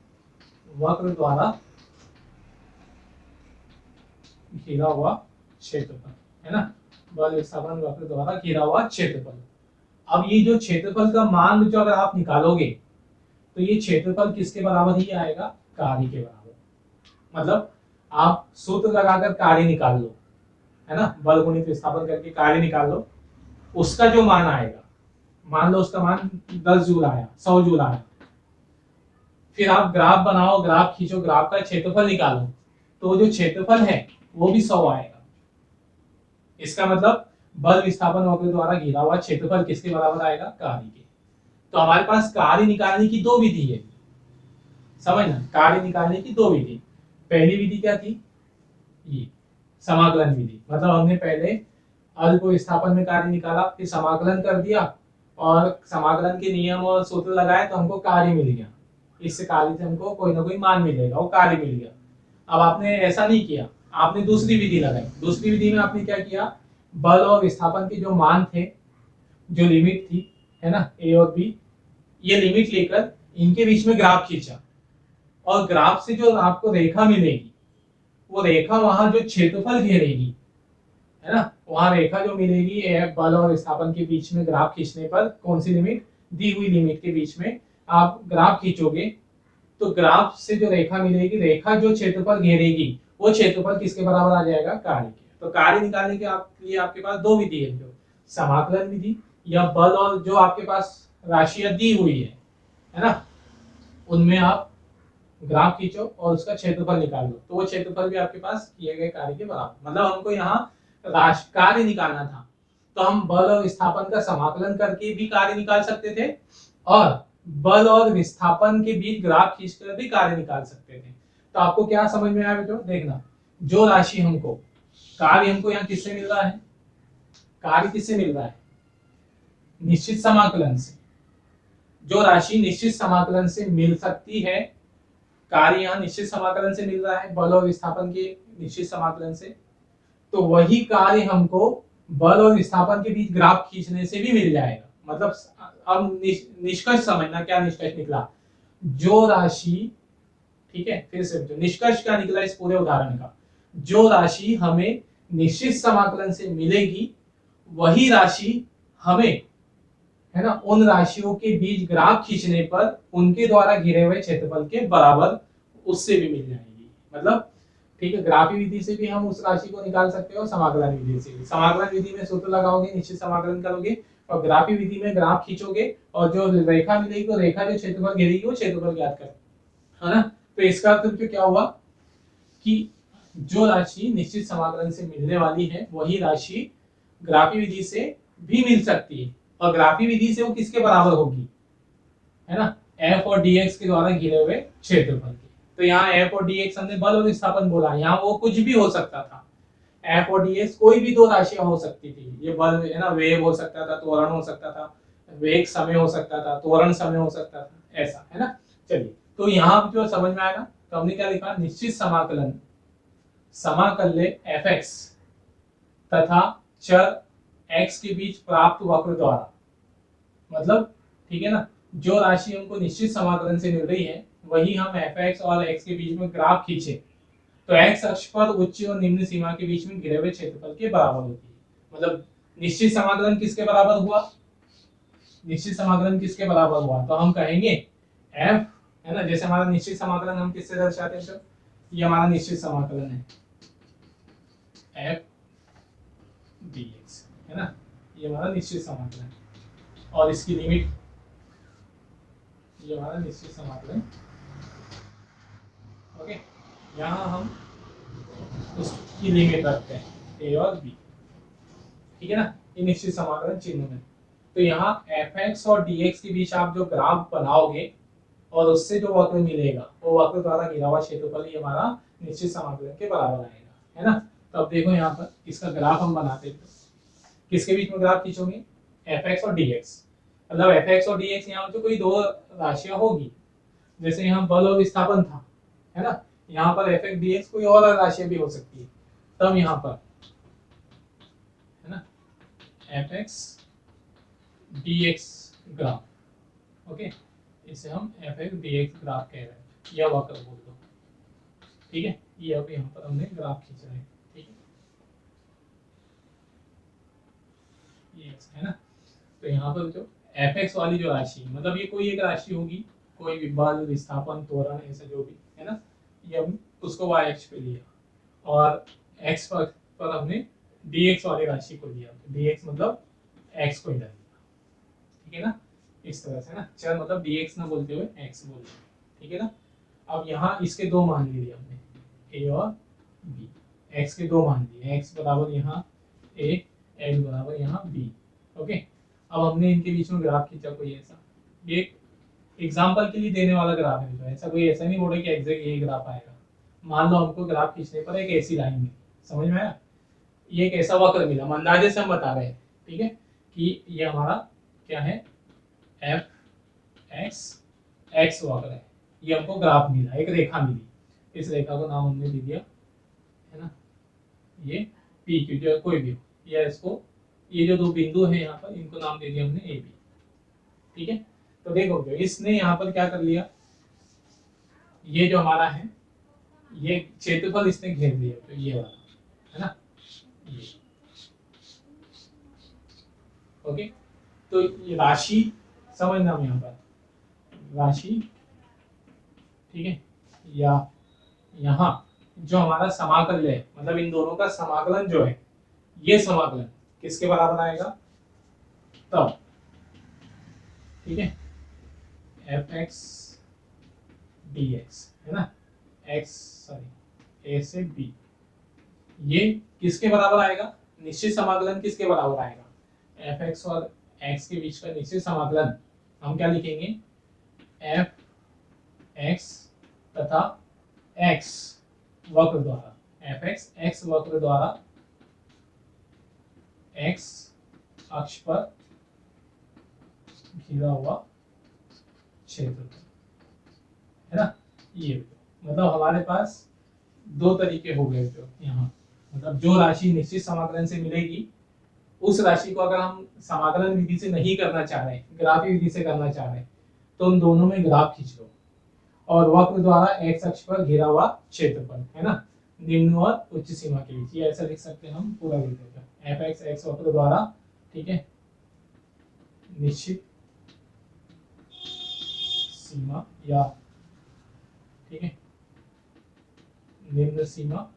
वक्र द्वारा घिरा हुआ क्षेत्रफल, है ना, बल विस्थापन वक्र द्वारा घिरा हुआ क्षेत्रफल। अब ये जो क्षेत्रफल का मान जो अगर आप निकालोगे, तो ये क्षेत्रफल किसके बराबर ही आएगा, कार्य के बराबर। मतलब आप सूत्र लगाकर कार्य निकाल लो, है ना, बल गुणित विस्थापन करके कार्य निकाल लो, उसका जो मान आएगा, मान लो उसका मान 10 जूल आया, 100 जूल आया, फिर आप ग्राफ बनाओ, ग्राफ खींचो, ग्राफ का क्षेत्रफल निकालो, तो जो क्षेत्रफल है वो भी 100 आएगा। इसका मतलब बल विस्थापन वक्र द्वारा घिरा हुआ क्षेत्रफल किसके बराबर आएगा, कार्य के। तो हमारे पास कार्य निकालने की दो विधि है, समझना, कार्य निकालने की दो विधि। पहली विधि क्या थी, ये समाकलन विधि, मतलब हमने पहले अल्प विस्थापन में कार्य निकाला, फिर समाकलन कर दिया और समाकलन के नियम और सूत्र लगाए तो हमको कार्य मिल गया। इस कार्य से हमको कोई ना कोई मान मिलेगा, वो कार्य मिल गया। अब आपने ऐसा नहीं किया, आपने दूसरी विधि लगाई। दूसरी विधि में आपने क्या किया, बल और विस्थापन के जो मान थे, जो लिमिट थी, है ना, ए और बी, ये लिमिट लेकर इनके बीच में ग्राफ खींचा, और ग्राफ से जो आपको रेखा मिलेगी, वो रेखा वहां जो क्षेत्रफल घेरेगी, है ना, वहां रेखा जो मिलेगी बल और विस्थापन के बीच में ग्राफ खींचने पर, कौन सी लिमिट, दी हुई लिमिट के बीच में आप ग्राफ खींचोगे, तो ग्राफ से जो रेखा मिलेगी, रेखा जो क्षेत्रफल घेरेगी, वो क्षेत्रफल किसके बराबर आ जाएगा, कार्य के। तो कार्य निकालने के लिए आपके पास दो विधि है, जो समाकलन विधि, या बल और जो आपके पास राशियां दी हुई है ना, उनमें आप ग्राफ खींचो और उसका क्षेत्रफल निकाल लो, तो वो क्षेत्रफल भी आपके पास किए गए कार्य के बराबर। मतलब हमको यहाँ कार्य निकालना था, तो हम बल और विस्थापन का समाकलन करके भी कार्य निकाल सकते थे, और बल और विस्थापन के बीच ग्राफ खींचकर भी कार्य निकाल सकते थे। तो आपको क्या समझ में आया बेटो, देखना, जो राशि हमको, कार्य हमको यहाँ किससे मिल रहा है, कार्य किससे मिल रहा है, निश्चित समाकलन से, जो राशि निश्चित समाकलन से मिल सकती है, कार्य यहाँ निश्चित समाकलन से मिल रहा है बल और विस्थापन के निश्चित समाकलन से, तो वही कार्य हमको बल और विस्थापन के बीच ग्राफ खींचने से भी मिल जाएगा। मतलब अब निष्कर्ष समझना, क्या निष्कर्ष निकला, जो राशि, ठीक है, फिर से जो निष्कर्ष क्या निकला इस पूरे उदाहरण का, जो राशि हमें निश्चित समाकलन से मिलेगी वही राशि हमें, है ना, उन राशियों के बीच ग्राफ खींचने पर उनके द्वारा घिरे हुए क्षेत्रफल के बराबर उससे भी मिल जाएगी। मतलब ठीक है, ग्राफी विधि से भी हम उस राशि को निकाल सकते हैं और समाकलन विधि से भी। समाकलन विधि में सूत्र लगाओगे, निश्चित समाकलन करोगे, और ग्राफी विधि में ग्राफ खींचोगे और जो रेखा मिलेगी वो रेखा जो क्षेत्रफल घेरेगी वो क्षेत्रफल ज्ञात कर, है ना। तो इसका अर्थ क्या हुआ कि जो राशि निश्चित समाकलन से मिलने वाली है वही राशि ग्राफी विधि से भी मिल सकती है, और ग्राफी विधि से वो किसके बराबर होगी, है ना, f और dx के द्वारा घिरे हुए क्षेत्रफल के। तो यहाँ f और dx हमने बल और विस्थापन बोला, यहाँ वो कुछ भी हो सकता था, f और dx कोई भी दो राशियां हो सकती थी। ये बल, है ना, वेग हो सकता था, त्वरण हो सकता था, वेग समय हो सकता था, त्वरण समय हो सकता था, ऐसा, है ना। चलिए, तो यहाँ जो समझ में आएगा, तो हमने क्या लिखा, निश्चित समाकलन समाकल्य fx तथा चर x के बीच प्राप्त वक्र द्वारा, मतलब ठीक है ना, जो राशि हमको निश्चित समाकलन से मिल रही है वही हम fx और x के बीच में ग्राफ खींचे तो x अक्ष पर उच्च और निम्न सीमा के बीच में घिरे हुए क्षेत्रफल के बराबर होती है। मतलब निश्चित समाकलन किसके बराबर हुआ, निश्चित समाकलन किसके बराबर हुआ, तो हम कहेंगे f, है ना, जैसे हमारा निश्चित समाकलन हम किससे दर्शाते हैं, तो ये हमारा निश्चित समाकलन है f dx, है ना, ये हमारा निश्चित समाकलन है, और इसकी लिमिट, ये हमारा निश्चित समाकलन, ओके। यहाँ हम उसकी लिमिट रखते हैं a और b, ठीक है ना, ये निश्चित समाकलन चिन्ह में। तो यहाँ fx और dx के बीच आप जो ग्राफ बनाओगे और उससे जो वक्र मिलेगा वो वक्र द्वारा घिरा हुआ क्षेत्रफल ही हमारा निश्चित समाकलन के बराबर आएगा, है ना। तो अब देखो यहाँ पर इसका ग्राफ हम बनाते हैं, किसके बीच में ग्राफ खींचोगे, fx और dx, मतलब fx और dx यहाँ तो कोई दो राशियां होगी, जैसे यहाँ बल और विस्थापन था, है ना, यहाँ पर fx dx कोई और राशि भी हो सकती है, तब यहाँ पर, है ना, fx dx ग्राफ, ओके, इसे हम fx dx ग्राफ कह रहे हैं, या वक्र बोल दो, ठीक है। ये अब यहाँ पर हमने ग्राफ खींच रहे हैं, ठीक है, ये है ना। तो यहाँ पर जो fx वाली जो राशि, मतलब ये कोई एक राशि होगी, कोई भी बल, विस्थापन, त्वरण, ऐसा जो भी, है ना, ये हम उसको y अक्ष पे लिया और x पर हमने dx वाली राशि को लिया, तो dx मतलब x को इधर लिया, ठीक है ना, इस तरह से ना, चल मतलब dx ना बोलते हुए x बोल रहे, ठीक है ना। अब यहाँ इसके दो मान लिए हमने a और b, x के दो मान लिए, x बराबर यहाँ a, x बराबर यहाँ b, ओके। अब हमने इनके बीच में ग्राफ खींचा कोई ऐसा, ये एग्जांपल के लिए देने वाला ग्राफ है, तो ऐसा कोई ऐसा नहीं बोले कि एग्जैक्ट यही ग्राफ आएगा। मान लो हमको ग्राफ खींचने पर एक ऐसी लाइन में, समझ में आया, ये एक ऐसा वक्र मिला, हम अंदाजे से हम बता रहे हैं, ठीक है, कि ये हमारा क्या है, एफ एक्स एक्स वक्र है, ये हमको ग्राफ मिला, एक रेखा मिली, इस रेखा को नाम हमने दे दिया, है ना, ये पी क्यू, जो कोई भी हो, या इसको, ये जो दो बिंदु है यहाँ पर, इनको नाम दे दिया हमने ए बी, ठीक है। तो देखो इसने यहाँ पर क्या कर लिया, ये जो हमारा है ये क्षेत्रफल इसने घेर लिया, तो ये वाला, है ना, ये, ओके। तो ये राशि समझना हम यहाँ पर राशि, ठीक है, या यहाँ जो हमारा समाकलन है, मतलब इन दोनों का समाकलन जो है, ये समाकलन किसके बराबर आएगा, तब, ठीक है, एफ एक्स डी एक्स, है ना, एक्स सॉरी ए से बी, ये किसके बराबर आएगा, निश्चित समाकलन किसके बराबर आएगा, एफ एक्स और एक्स के बीच का निश्चित समाकलन हम क्या लिखेंगे, एफ एक्स तथा एक्स वक्र द्वारा, एफ एक्स एक्स वक्र द्वारा एक्स अक्ष पर घिरा हुआ क्षेत्रफल, है ना। ये मतलब हमारे पास दो तरीके हो गए जो यहाँ, मतलब जो राशि निश्चित समाकलन से मिलेगी उस राशि को अगर हम समाकलन विधि से नहीं करना चाह रहे, ग्राफी विधि से करना चाह रहे, तो उन दोनों में ग्राफ खींच लो और वक्र द्वारा एक्स अक्ष पर घिरा हुआ क्षेत्रफल, है ना, निम्न और उच्च सीमा के बीच, ये ऐसा लिख सकते हैं हम, पूरा लिख देते हैं एफ एक्स एक्स वक्र द्वारा, ठीक है, निश्चित सीमा या, ठीक है, निम्न सीमा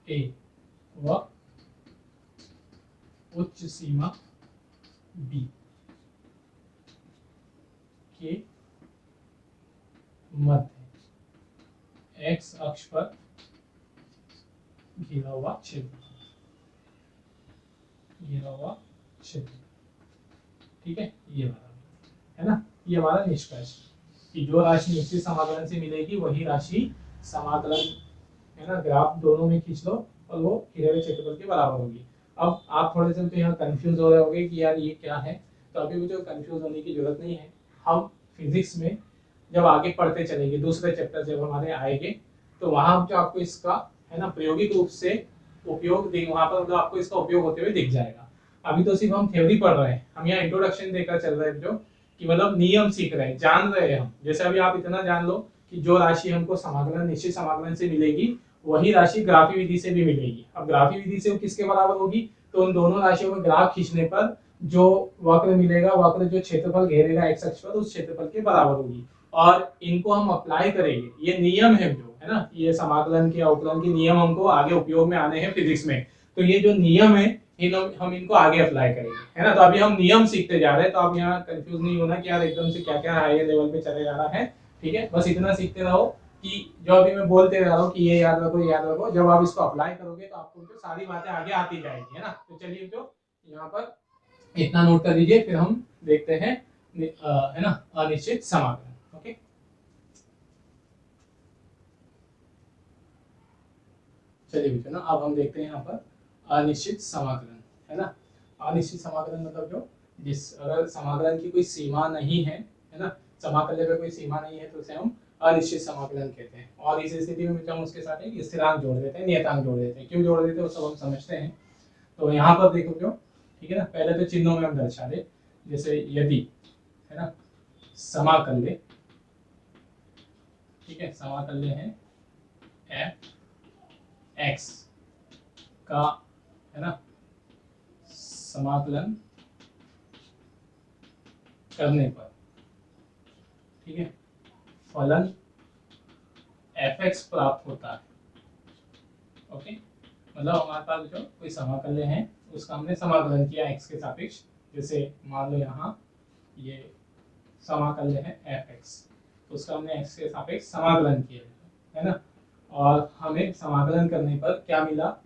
ए व उच्च सीमा बी के मध्य एक्स अक्ष पर घिरा हुआ क्षेत्र, ठीक है, ये वाला, है ना। ये हमारा निष्कर्ष कि जो राशि निश्चित समाकलन से मिलेगी वही राशि समाकलन, है ना, ग्राफ दोनों में खींच लो और वो घिरे हुए क्षेत्रफल के बराबर होगी। अब आप थोड़े से तो यहाँ कंफ्यूज हो रहे होंगे कि यार ये क्या है, तो अभी मुझे कंफ्यूज होने की जरूरत नहीं है। हम फिजिक्स में जब आगे पढ़ते चलेंगे, दूसरे चैप्टर जब हमारे आएंगे, तो वहां जो आपको इसका, है ना, प्रायोगिक रूप से उपयोग वहां पर मतलब आपको इसका उपयोग होते हुए दिख जाएगा। अभी तो सिर्फ हम थ्योरी पढ़ रहे हैं, हम यहाँ इंट्रोडक्शन देकर चल रहे हैं, जो कि मतलब नियम सीख रहे हैं, जान रहे हैं हम। जैसे अभी आप इतना जान लो कि जो राशि हमको समाकलन, निश्चित समाकलन से मिलेगी वही राशि ग्राफी विधि से भी मिलेगी। अब ग्राफी विधि से वो किसके बराबर होगी, तो उन दोनों राशियों में ग्राफ खींचने पर जो वक्र मिलेगा, वक्र जो क्षेत्रफल घेरेगा एक्स अक्ष पर, उस क्षेत्रफल के बराबर होगी। और इनको हम अप्लाई करेंगे, ये नियम है जो, है ना, ये समाकलन के अवकलन के नियम हमको आगे उपयोग में आने हैं फिजिक्स में। तो ये जो नियम है हम इनको आगे अप्लाई करेंगे, है ना। तो अभी हम नियम सीखते जा रहे हैं, तो आप यहाँ कंफ्यूज नहीं होना कि यार एकदम से क्या क्या हायर लेवल पे चले जा रहा है, ठीक है। बस इतना सीखते रहो कि जो अभी मैं बोलते रह रहा हूँ कि ये याद रखो, याद रखो, जब आप इसको अप्लाई करोगे तो आपको तो सारी बातें आगे आती जाएगी, है ना। तो चलिए जो यहाँ पर इतना नोट कर लीजिए, फिर हम देखते हैं, है ना, अनिश्चित समाकलन। ओके, चलिए बेटा ना, अब हम देखते हैं यहाँ पर अनिश्चित समाकलन, है ना। अनिश्चित समाकलन मतलब जो अगर समाकलन की कोई सीमा नहीं है ना, समाकलन पे कोई सीमा नहीं है, तो उसे हम अनिश्चित समाकलन कहते हैं। और इस स्थिति में हम उसके साथ एक स्थिरांक जोड़ देते हैं, नियतांक जोड़ देते हैं। क्यों जोड़ देते हैं वो सब हम समझते हैं। तो यहाँ पर देखो जो, ठीक है ना, पहले तो चिन्हों में हम दर्शा दे, जैसे यदि, है ना, समाकल्य, ठीक है, समाकल्य है एफ एक्स का, है ना, समाकलन करने पर, ठीक है, फलन एफ एक्स प्राप्त होता है। ओके, मतलब हमारे पास जो कोई समाकल्य है उसका हमने समाकलन किया एक्स के सापेक्ष। जैसे मान लो यहाँ ये समाकल्य है एफ एक्स, तो उसका हमने एक्स के सापेक्ष समाकलन किया, है ना। और हमें समाकलन करने पर क्या मिला,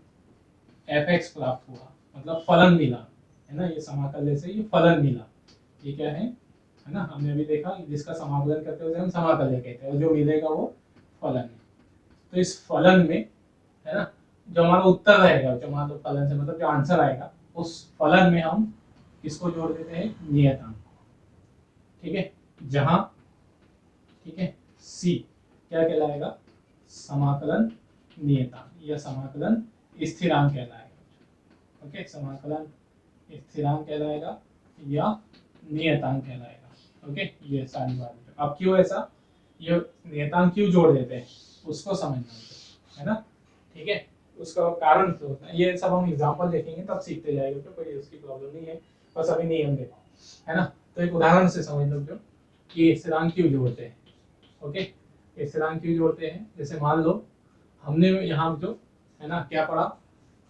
एफ एक्स प्राप्त हुआ, मतलब फलन मिला, है ना। ये समाकल्य से ये फलन मिला, ये क्या है ना, हमने अभी देखा जिसका समाकलन करते हुए हम समाकल्य कहते हैं, और जो मिलेगा वो फलन है। तो इस फलन में, है ना, जो हमारा उत्तर रहेगा, जो मान लो फलन से मतलब जो आंसर आएगा, उस फलन में हम किसको जोड़ देते हैं, नियतांक, ठीक है, जहां, ठीक है, सी क्या कहलाएगा, समाकलन नियतांक या समाकलन स्थिरांक कहलाएगा। ओके, समाकलन स्थिरांक कहलाएगा या नियतांक कहलाएगा। ओके, ये सारी बात है। अब क्यों ऐसा, ये नियतांक क्यों जोड़ देते हैं उसको समझना है ना, ठीक है, उसका कारण तो होता है। ये सब हम एग्जांपल देखेंगे तब सीखते जाएंगे, तो कोई उसकी प्रॉब्लम नहीं है, बस अभी नियम देखो, है ना। तो एक उदाहरण से समझ लो जो कि स्थिरांक क्यों जोड़ते हैं। ओके, स्थिरांक क्यों जोड़ते हैं, जैसे मान लो हमने यहाँ जो, है ना, क्या पढ़ा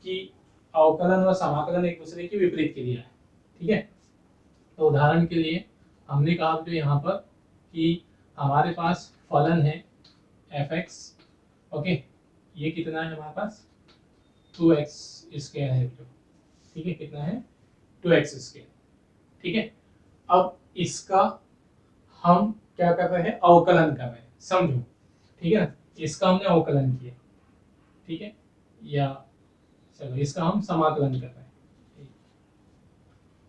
कि अवकलन और समाकलन एक दूसरे की विपरीत क्रिया है, ठीक है। तो उदाहरण के लिए हमने कहा जो यहाँ पर कि हमारे पास फलन है एफ एक्स, ओके, ये कितना है हमारे पास 2x स्क्वायर है जो, ठीक है, कितना है 2x स्क्वायर, ठीक है। अब इसका हम क्या कर रहे हैं, अवकलन कर रहे हैं, समझो, ठीक है ना, इसका हमने अवकलन किया, ठीक है, या चलो इसका हम समाकलन कर रहे हैं,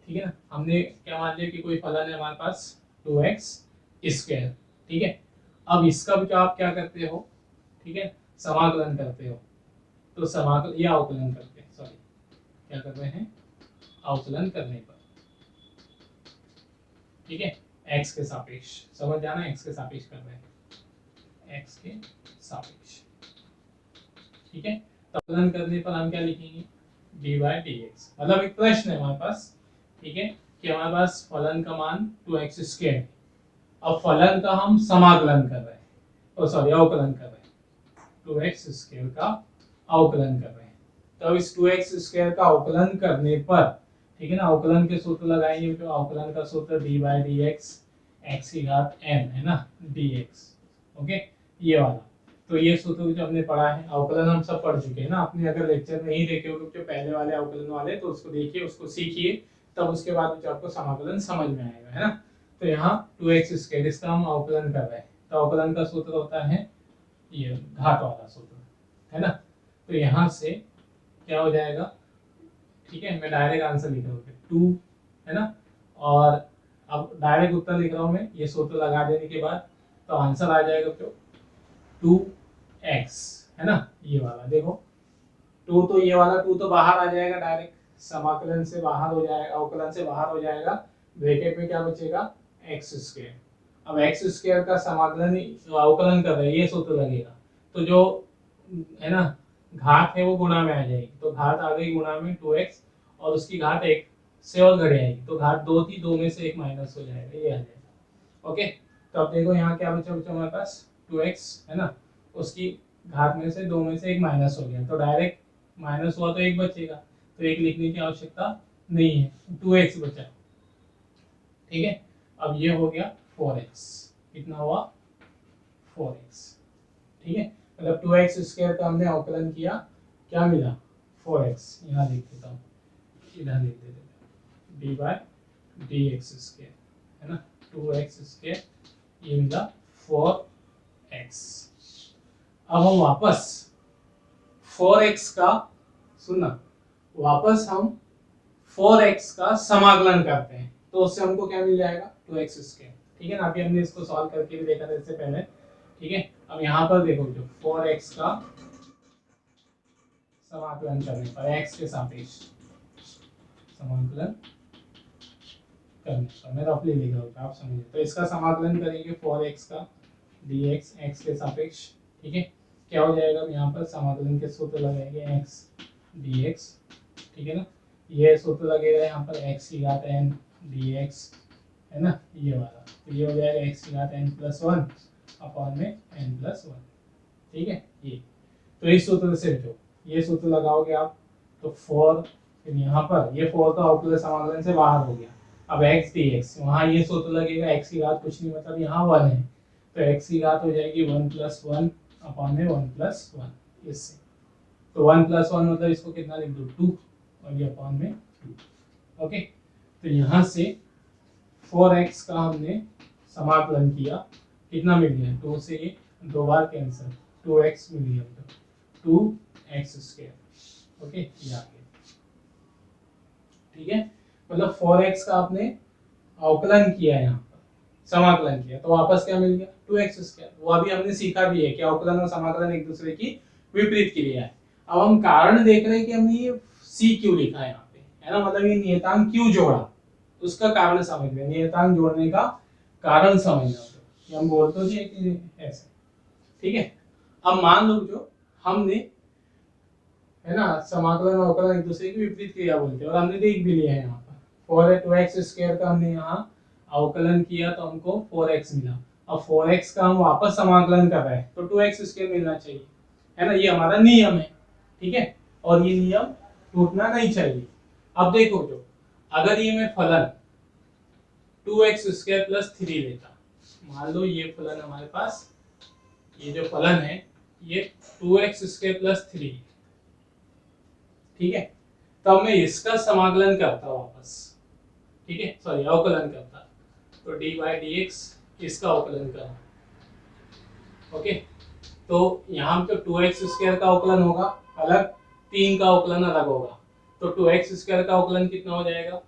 ठीक है ना। हमने क्या मान लिया कि कोई फलन है हमारे पास 2x स्क्वायर। ठीक है, अब इसका भी आप क्या करते हो, ठीक है, समाकलन करते हो, तो समाकलन या अवकलन करते हैं, सॉरी क्या कर रहे हैं, अवकलन करने पर, ठीक है, x के सापेक्ष, समझ जाना, x के सापेक्ष कर रहे हैं, x के सापेक्ष, ठीक है। तो अवकलन करने पर हम क्या लिखेंगे, dy dx, मतलब एक प्रश्न है हमारे पास, ठीक है, कि हमारे पास फलन का मान 2x स्क्वायर है, अब फलन का हम समाकलन कर रहे हैं, ओ सॉरी अवकलन कर रहे हैं, 2x स्क्वायर का अवकलन कर रहे हैं। तो इस 2x स्क्वायर का अवकलन करने पर, ठीक है ना, अवकलन के सूत्र लगाएंगे, तो अवकलन का सूत्र dy dx x की घात n है ना, dx, ओके, ये वाला। तो ये सूत्र जो हमने पढ़ा है, अवकलन हम सब पढ़ चुके हैं ना, आपने अगर लेक्चर नहीं देखे हो जो पहले वाले अवकलन वाले, तो उसको देखिए, उसको सीखिए, तब उसके बाद जो आपको समाकलन समझ में आएगा, है ना। तो यहाँ 2x स्क्वायर, इसका हम अवकलन कर रहे हैं, तो अवकलन का सूत्र होता है ये घात वाला सूत्र, है ना। तो यहाँ से क्या हो जाएगा, ठीक है, मैं डायरेक्ट आंसर लिख रहा हूँ 2, है ना, और अब डायरेक्ट उत्तर लिख रहा हूँ मैं, ये सूत्र लगा देने के बाद तो आंसर आ जाएगा जो 2x, है ना, ये वाला देखो 2, तो ये वाला 2 तो बाहर आ जाएगा, डायरेक्ट समाकलन से बाहर हो जाएगा, अवकलन से बाहर हो जाएगा, ब्रैकेट में क्या बचेगा, x स्क्वायर। अब x स्क्वायर का समाकलन अवकलन कर रहे हैं, ये सूत्र लगेगा, तो जो है ना घात है वो गुणा में आ जाएगी, तो घात आ गई गुणा में 2x, और उसकी घात 1 से और घट जाएगी, तो घात 2 थी, 2 में से 1 माइनस हो जाएगा, ये आ जाएगा, ओके। तो अब देखो यहाँ क्या बचा हमारे पास 2x, है ना, उसकी घात में से 2 में से 1 माइनस हो गया, तो डायरेक्ट माइनस हुआ तो 1 बचेगा, तो 1 लिखने की आवश्यकता नहीं है, 2x बचा, ठीक है। अब ये हो गया 4x, कितना हुआ 4x, ठीक है, मतलब 2x स्क्वायर का हमने अवकलन किया, क्या मिला 4x, यहाँ लिख देता हूँ, इधर लिख देते हैं dy dx स्क्वायर, है ना, 2x स्क्वायर, ये मिला 4x। अब हम वापस 4x का, सुनना, वापस हम 4x का समाकलन करते हैं, तो उससे हमको क्या मिल जाएगा 2x स्क्वायर, ठीक है ना। अभी हमने इसको सॉल्व करके भी देखा था इससे पहले, ठीक है। अब यहाँ पर देखो जो 4x का समाकलन करने पर x के सापेक्ष समाकलन करने पर, मैं रफली लिख रहा हूँ आप समझिए, तो इसका समाकलन करेंगे 4x का dx x के सापेक्ष, ठीक है, क्या हो जाएगा, यहाँ पर समाकलन के सूत्र लगाएंगे x dx, ठीक है ना, ये सूत्र लगेगा यहाँ पर x की घात n dx, है ना, ये वाला, तो ये हो जाएगा x की घात n+1 अपॉन में n+1, ठीक है। ये तो इस सूत्र से जो ये सूत्र लगाओगे आप, तो 4, फिर यहाँ पर ये 4 तो अवकलन समाकलन से बाहर हो गया, अब x dx, वहाँ ये सूत्र लगेगा x की घात कुछ नहीं, मतलब यहाँ 1 है, तो x की घात हो जाएगी 1+1 अपॉन में 1+1, इससे तो 1+1 मतलब इसको कितना लिख दो 2, और ये अपॉन में 2, ओके। तो यहाँ से 4x का हमने समाकलन किया, कितना मिल गया, 2 से ये 2 बार कैंसिल, 2x मिल गया, 2x स्क्वायर, ओके, ये आ गया, ठीक है। मतलब 4x का आपने अवकलन किया, यहाँ पर समाकलन किया, तो वापस क्या मिल गया 2x स्क्वायर। वो अभी हमने सीखा भी है कि अवकलन और समाकलन एक दूसरे की विपरीत क्रिया है। अब हम कारण देख रहे हैं कि हमने ये c क्यों लिखा है यहाँ पे, है ना, मतलब ये नियतांक क्यों जोड़ा, उसका कारण समझ में, नियतांक जोड़ने का कारण समझना, तो हम बोलते हैं कि ऐसे, ठीक है। अब मान लो जो हमने, है ना, समाकलन और अवकलन एक दूसरे की विपरीत क्रिया बोलते हैं, और हमने देख भी लिया है यहाँ पर 4x स्क्वायर का हमने यहाँ अवकलन किया, तो हमको 4x मिला। अब 4x का हम वापस समाकलन कर रहे हैं, तो 2x स्क्वायर मिलना चाहिए, है ना, ये हमारा नियम है, ठीक है, और ये नियम टूटना नहीं चाहिए। अब देखो जो अगर ये मैं फलन 2x स्क्वायर प्लस 3 लेता, मान लो ये फलन हमारे पास, ये जो फलन है ये 2x स्क्वायर प्लस 3, ठीक है, तब मैं इसका समाकलन करता वापस, ठीक है, सॉरी अवकलन करता, तो dy dx इसका अवकलन करा, ओके। तो यहाँ पे 2x स्क्वायर का अवकलन होगा अलग, 3 का अवकलन अलग होगा, तो 2x स्क्वायर का अवकलन कितना हो जाएगा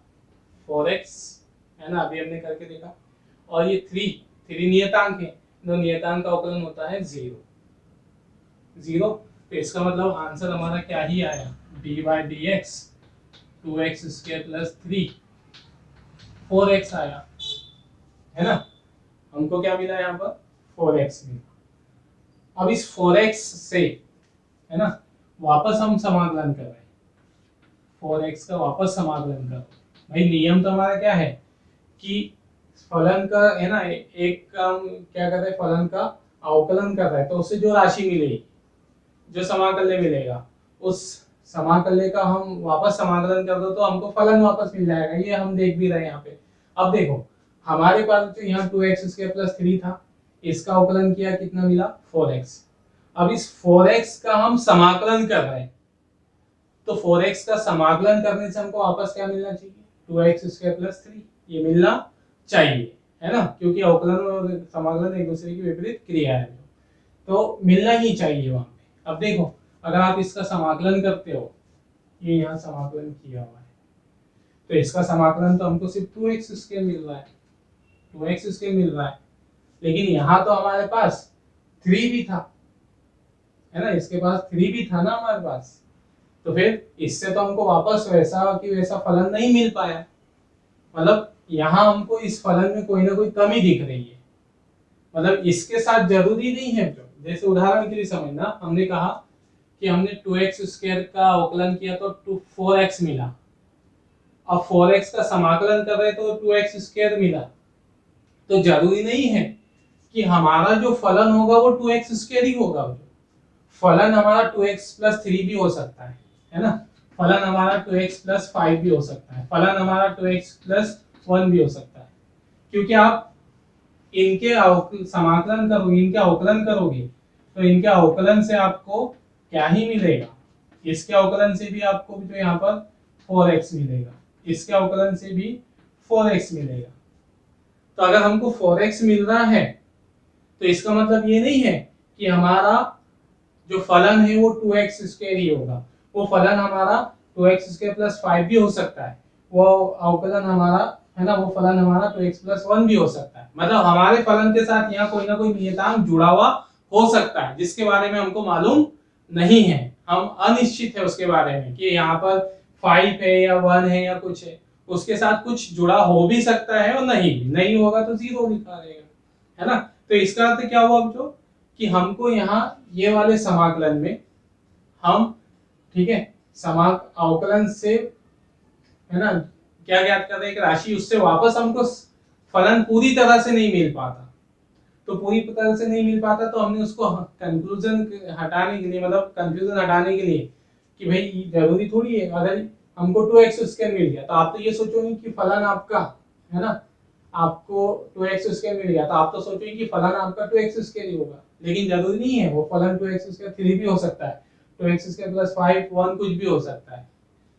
4x, है ना, अभी हमने करके देखा, और ये 3 नियतांक है, तो नियतांक का अवकलन होता है 0। तो इसका मतलब आंसर हमारा क्या ही आया, d/dx 2x² + 3 4x आया, है ना। हमको क्या मिला यहाँ पर, 4x मिला। अब इस 4x से, है ना, वापस हम समाकलन कर रहे हैं, 4x का वापस समाकलन करो। भाई नियम तो हमारा क्या है कि फलन का, है ना, एक का हम क्या कर रहे हैं, फलन का अवकलन कर रहे हैं, तो उससे जो राशि मिलेगी, जो समाकल्य मिलेगा, उस समाकल्य का हम वापस समाकलन कर दो तो हमको फलन वापस मिल जाएगा। ये हम देख भी रहे हैं यहाँ पे। अब देखो हमारे पास तो यहाँ 2x² + 3 था, इसका अवकलन किया, कितना मिला, 4x। अब इस 4x का हम समाकलन कर रहे हैं, तो 4x का समाकलन करने से हमको वापस क्या मिलना चाहिए, 2x² + 3 ये मिलना चाहिए, है ना, क्योंकि अवकलन और समाकलन एक दूसरे की विपरीत क्रिया है, तो मिलना ही चाहिए वहां पे। अब देखो अगर आप इसका समाकलन करते हो, ये यहाँ समाकलन किया हुआ है, तो इसका समाकलन तो हमको सिर्फ 2x² मिल रहा है, 2x² मिल रहा है, लेकिन यहाँ तो हमारे पास 3 भी था, है ना, इसके पास 3 भी था ना हमारे पास, तो फिर इससे तो हमको वापस वैसा कि वैसा फलन नहीं मिल पाया। मतलब यहाँ हमको इस फलन में कोई ना कोई कमी दिख रही है, मतलब इसके साथ जरूरी नहीं है। जो जैसे उदाहरण के लिए समझना, हमने कहा कि हमने 2x² का अवकलन किया तो 4x मिला, अब 4x का समाकलन कर रहे तो 2x² मिला, तो जरूरी नहीं है कि हमारा जो फलन होगा वो 2x² ही होगा। फलन हमारा 2x + 3 भी हो सकता है ना, फलन हमारा 2x + 5 भी हो सकता है, फलन हमारा 2x + 1 भी हो सकता है, क्योंकि आप इनके समाकलन करोगे, इनके अवकलन करोगे, तो इनके अवकलन से आपको क्या ही मिलेगा, इसके अवकलन से भी आपको जो यहाँ पर 4x मिलेगा, इसके अवकलन से भी 4x मिलेगा। तो अगर हमको 4x मिल रहा है तो इसका मतलब ये नहीं है कि हमारा जो फलन है वो 2x² ही होगा, वो फलन हमारा 2x² + 5 भी हो सकता है, वो अवकलन हमारा, है ना, वो फलन हमारा 2x + 1 भी हो सकता है। मतलब हमारे फलन के साथ यहाँ कोई ना कोई नियतांक जुड़ा हुआ हो सकता है, जिसके बारे में हमको मालूम नहीं है, हम अनिश्चित है उसके बारे में कि यहाँ पर 5 है या 1 है या कुछ है, उसके साथ कुछ जुड़ा हो भी सकता है और नहीं होगा तो 0 लिखा रहेगा, है ना। तो इसका अर्थ क्या हुआ बच्चों कि हमको यहाँ ये वाले समाकलन में हम, ठीक है, अवकलन से, है ना, क्या ज्ञात कर रहे हैं, एक राशि, उससे वापस हमको फलन पूरी तरह से नहीं मिल पाता, तो पूरी तरह से नहीं मिल पाता तो हमने उसको कंक्लूजन हटाने के लिए, मतलब कंफ्यूजन हटाने के लिए कि भाई जरूरी थोड़ी है, अगर हमको 2x² मिल गया तो आप तो ये सोचोगे कि फलन आपका, है ना, आपको 2x² मिल गया तो आप तो सोचोगे कि फलन आपका 2x² ही होगा, लेकिन जरूरी नहीं है, वो फलन 2x² 3 भी हो सकता है, 2x² + 5 1 कुछ भी हो सकता है।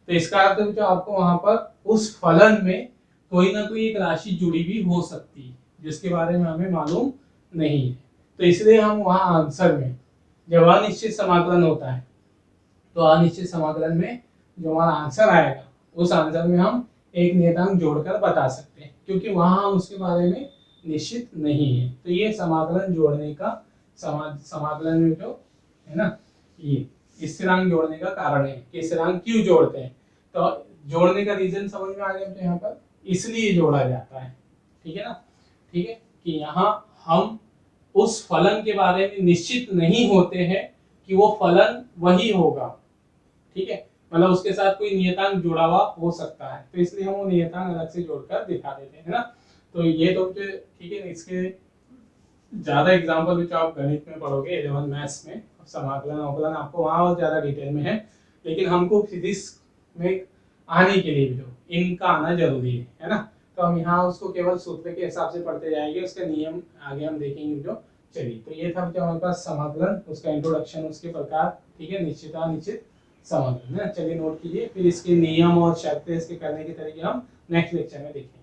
तो इसका अर्थ जो आपको वहां पर उस फलन में कोई ना कोई एक राशि जुड़ी भी हो सकती है, जिसके बारे में हमें मालूम नहीं है। तो इसलिए हम वहां आंसर में जब अनिश्चित समाकलन होता है तो अनिश्चित समाकलन में जो हमारा आंसर आएगा उस आंसर में हम एक नियतांक जोड़कर बता सकते हैं, क्योंकि वहां हम उसके बारे में निश्चित नहीं है। तो ये समाकलन जोड़ने का, समाकलन में जो है ना, ये स्थिरांक जोड़ने का कारण है कि स्थिरांक क्यों जोड़ते हैं। तो जोड़ने का रीजन समझ में आ गया तो यहाँ पर इसलिए जोड़ा जाता है, ठीक है ना, ठीक है, कि यहाँ हम उस फलन के बारे में निश्चित नहीं होते हैं कि वो फलन वही होगा, ठीक है, मतलब उसके साथ कोई नियतांक जुड़ा हुआ हो सकता है, तो इसलिए हम वो नियतांक अलग से जोड़कर दिखा देते हैं, है ना। तो ये तो ठीक है, इसके ज्यादा एग्जांपल जो आप गणित में पढ़ोगे 11 मैथ्स में, समाकलन अवकलन आपको वहां और ज्यादा डिटेल में है, लेकिन हमको फिजिक्स में आने के लिए भी जो इनका आना जरूरी है ना। तो हम यहाँ उसको केवल सूत्र के हिसाब से पढ़ते जाएंगे, उसका नियम आगे हम देखेंगे जो। चलिए, तो ये था जो हमारे पास समाकलन, उसका इंट्रोडक्शन, उसके प्रकार, ठीक है, निश्चित अनिश्चित समाकलन है। चलिए नोट कीजिए, फिर इसके नियम और शर्तें इसके करने के तरीके हम नेक्स्ट लेक्चर में देखेंगे।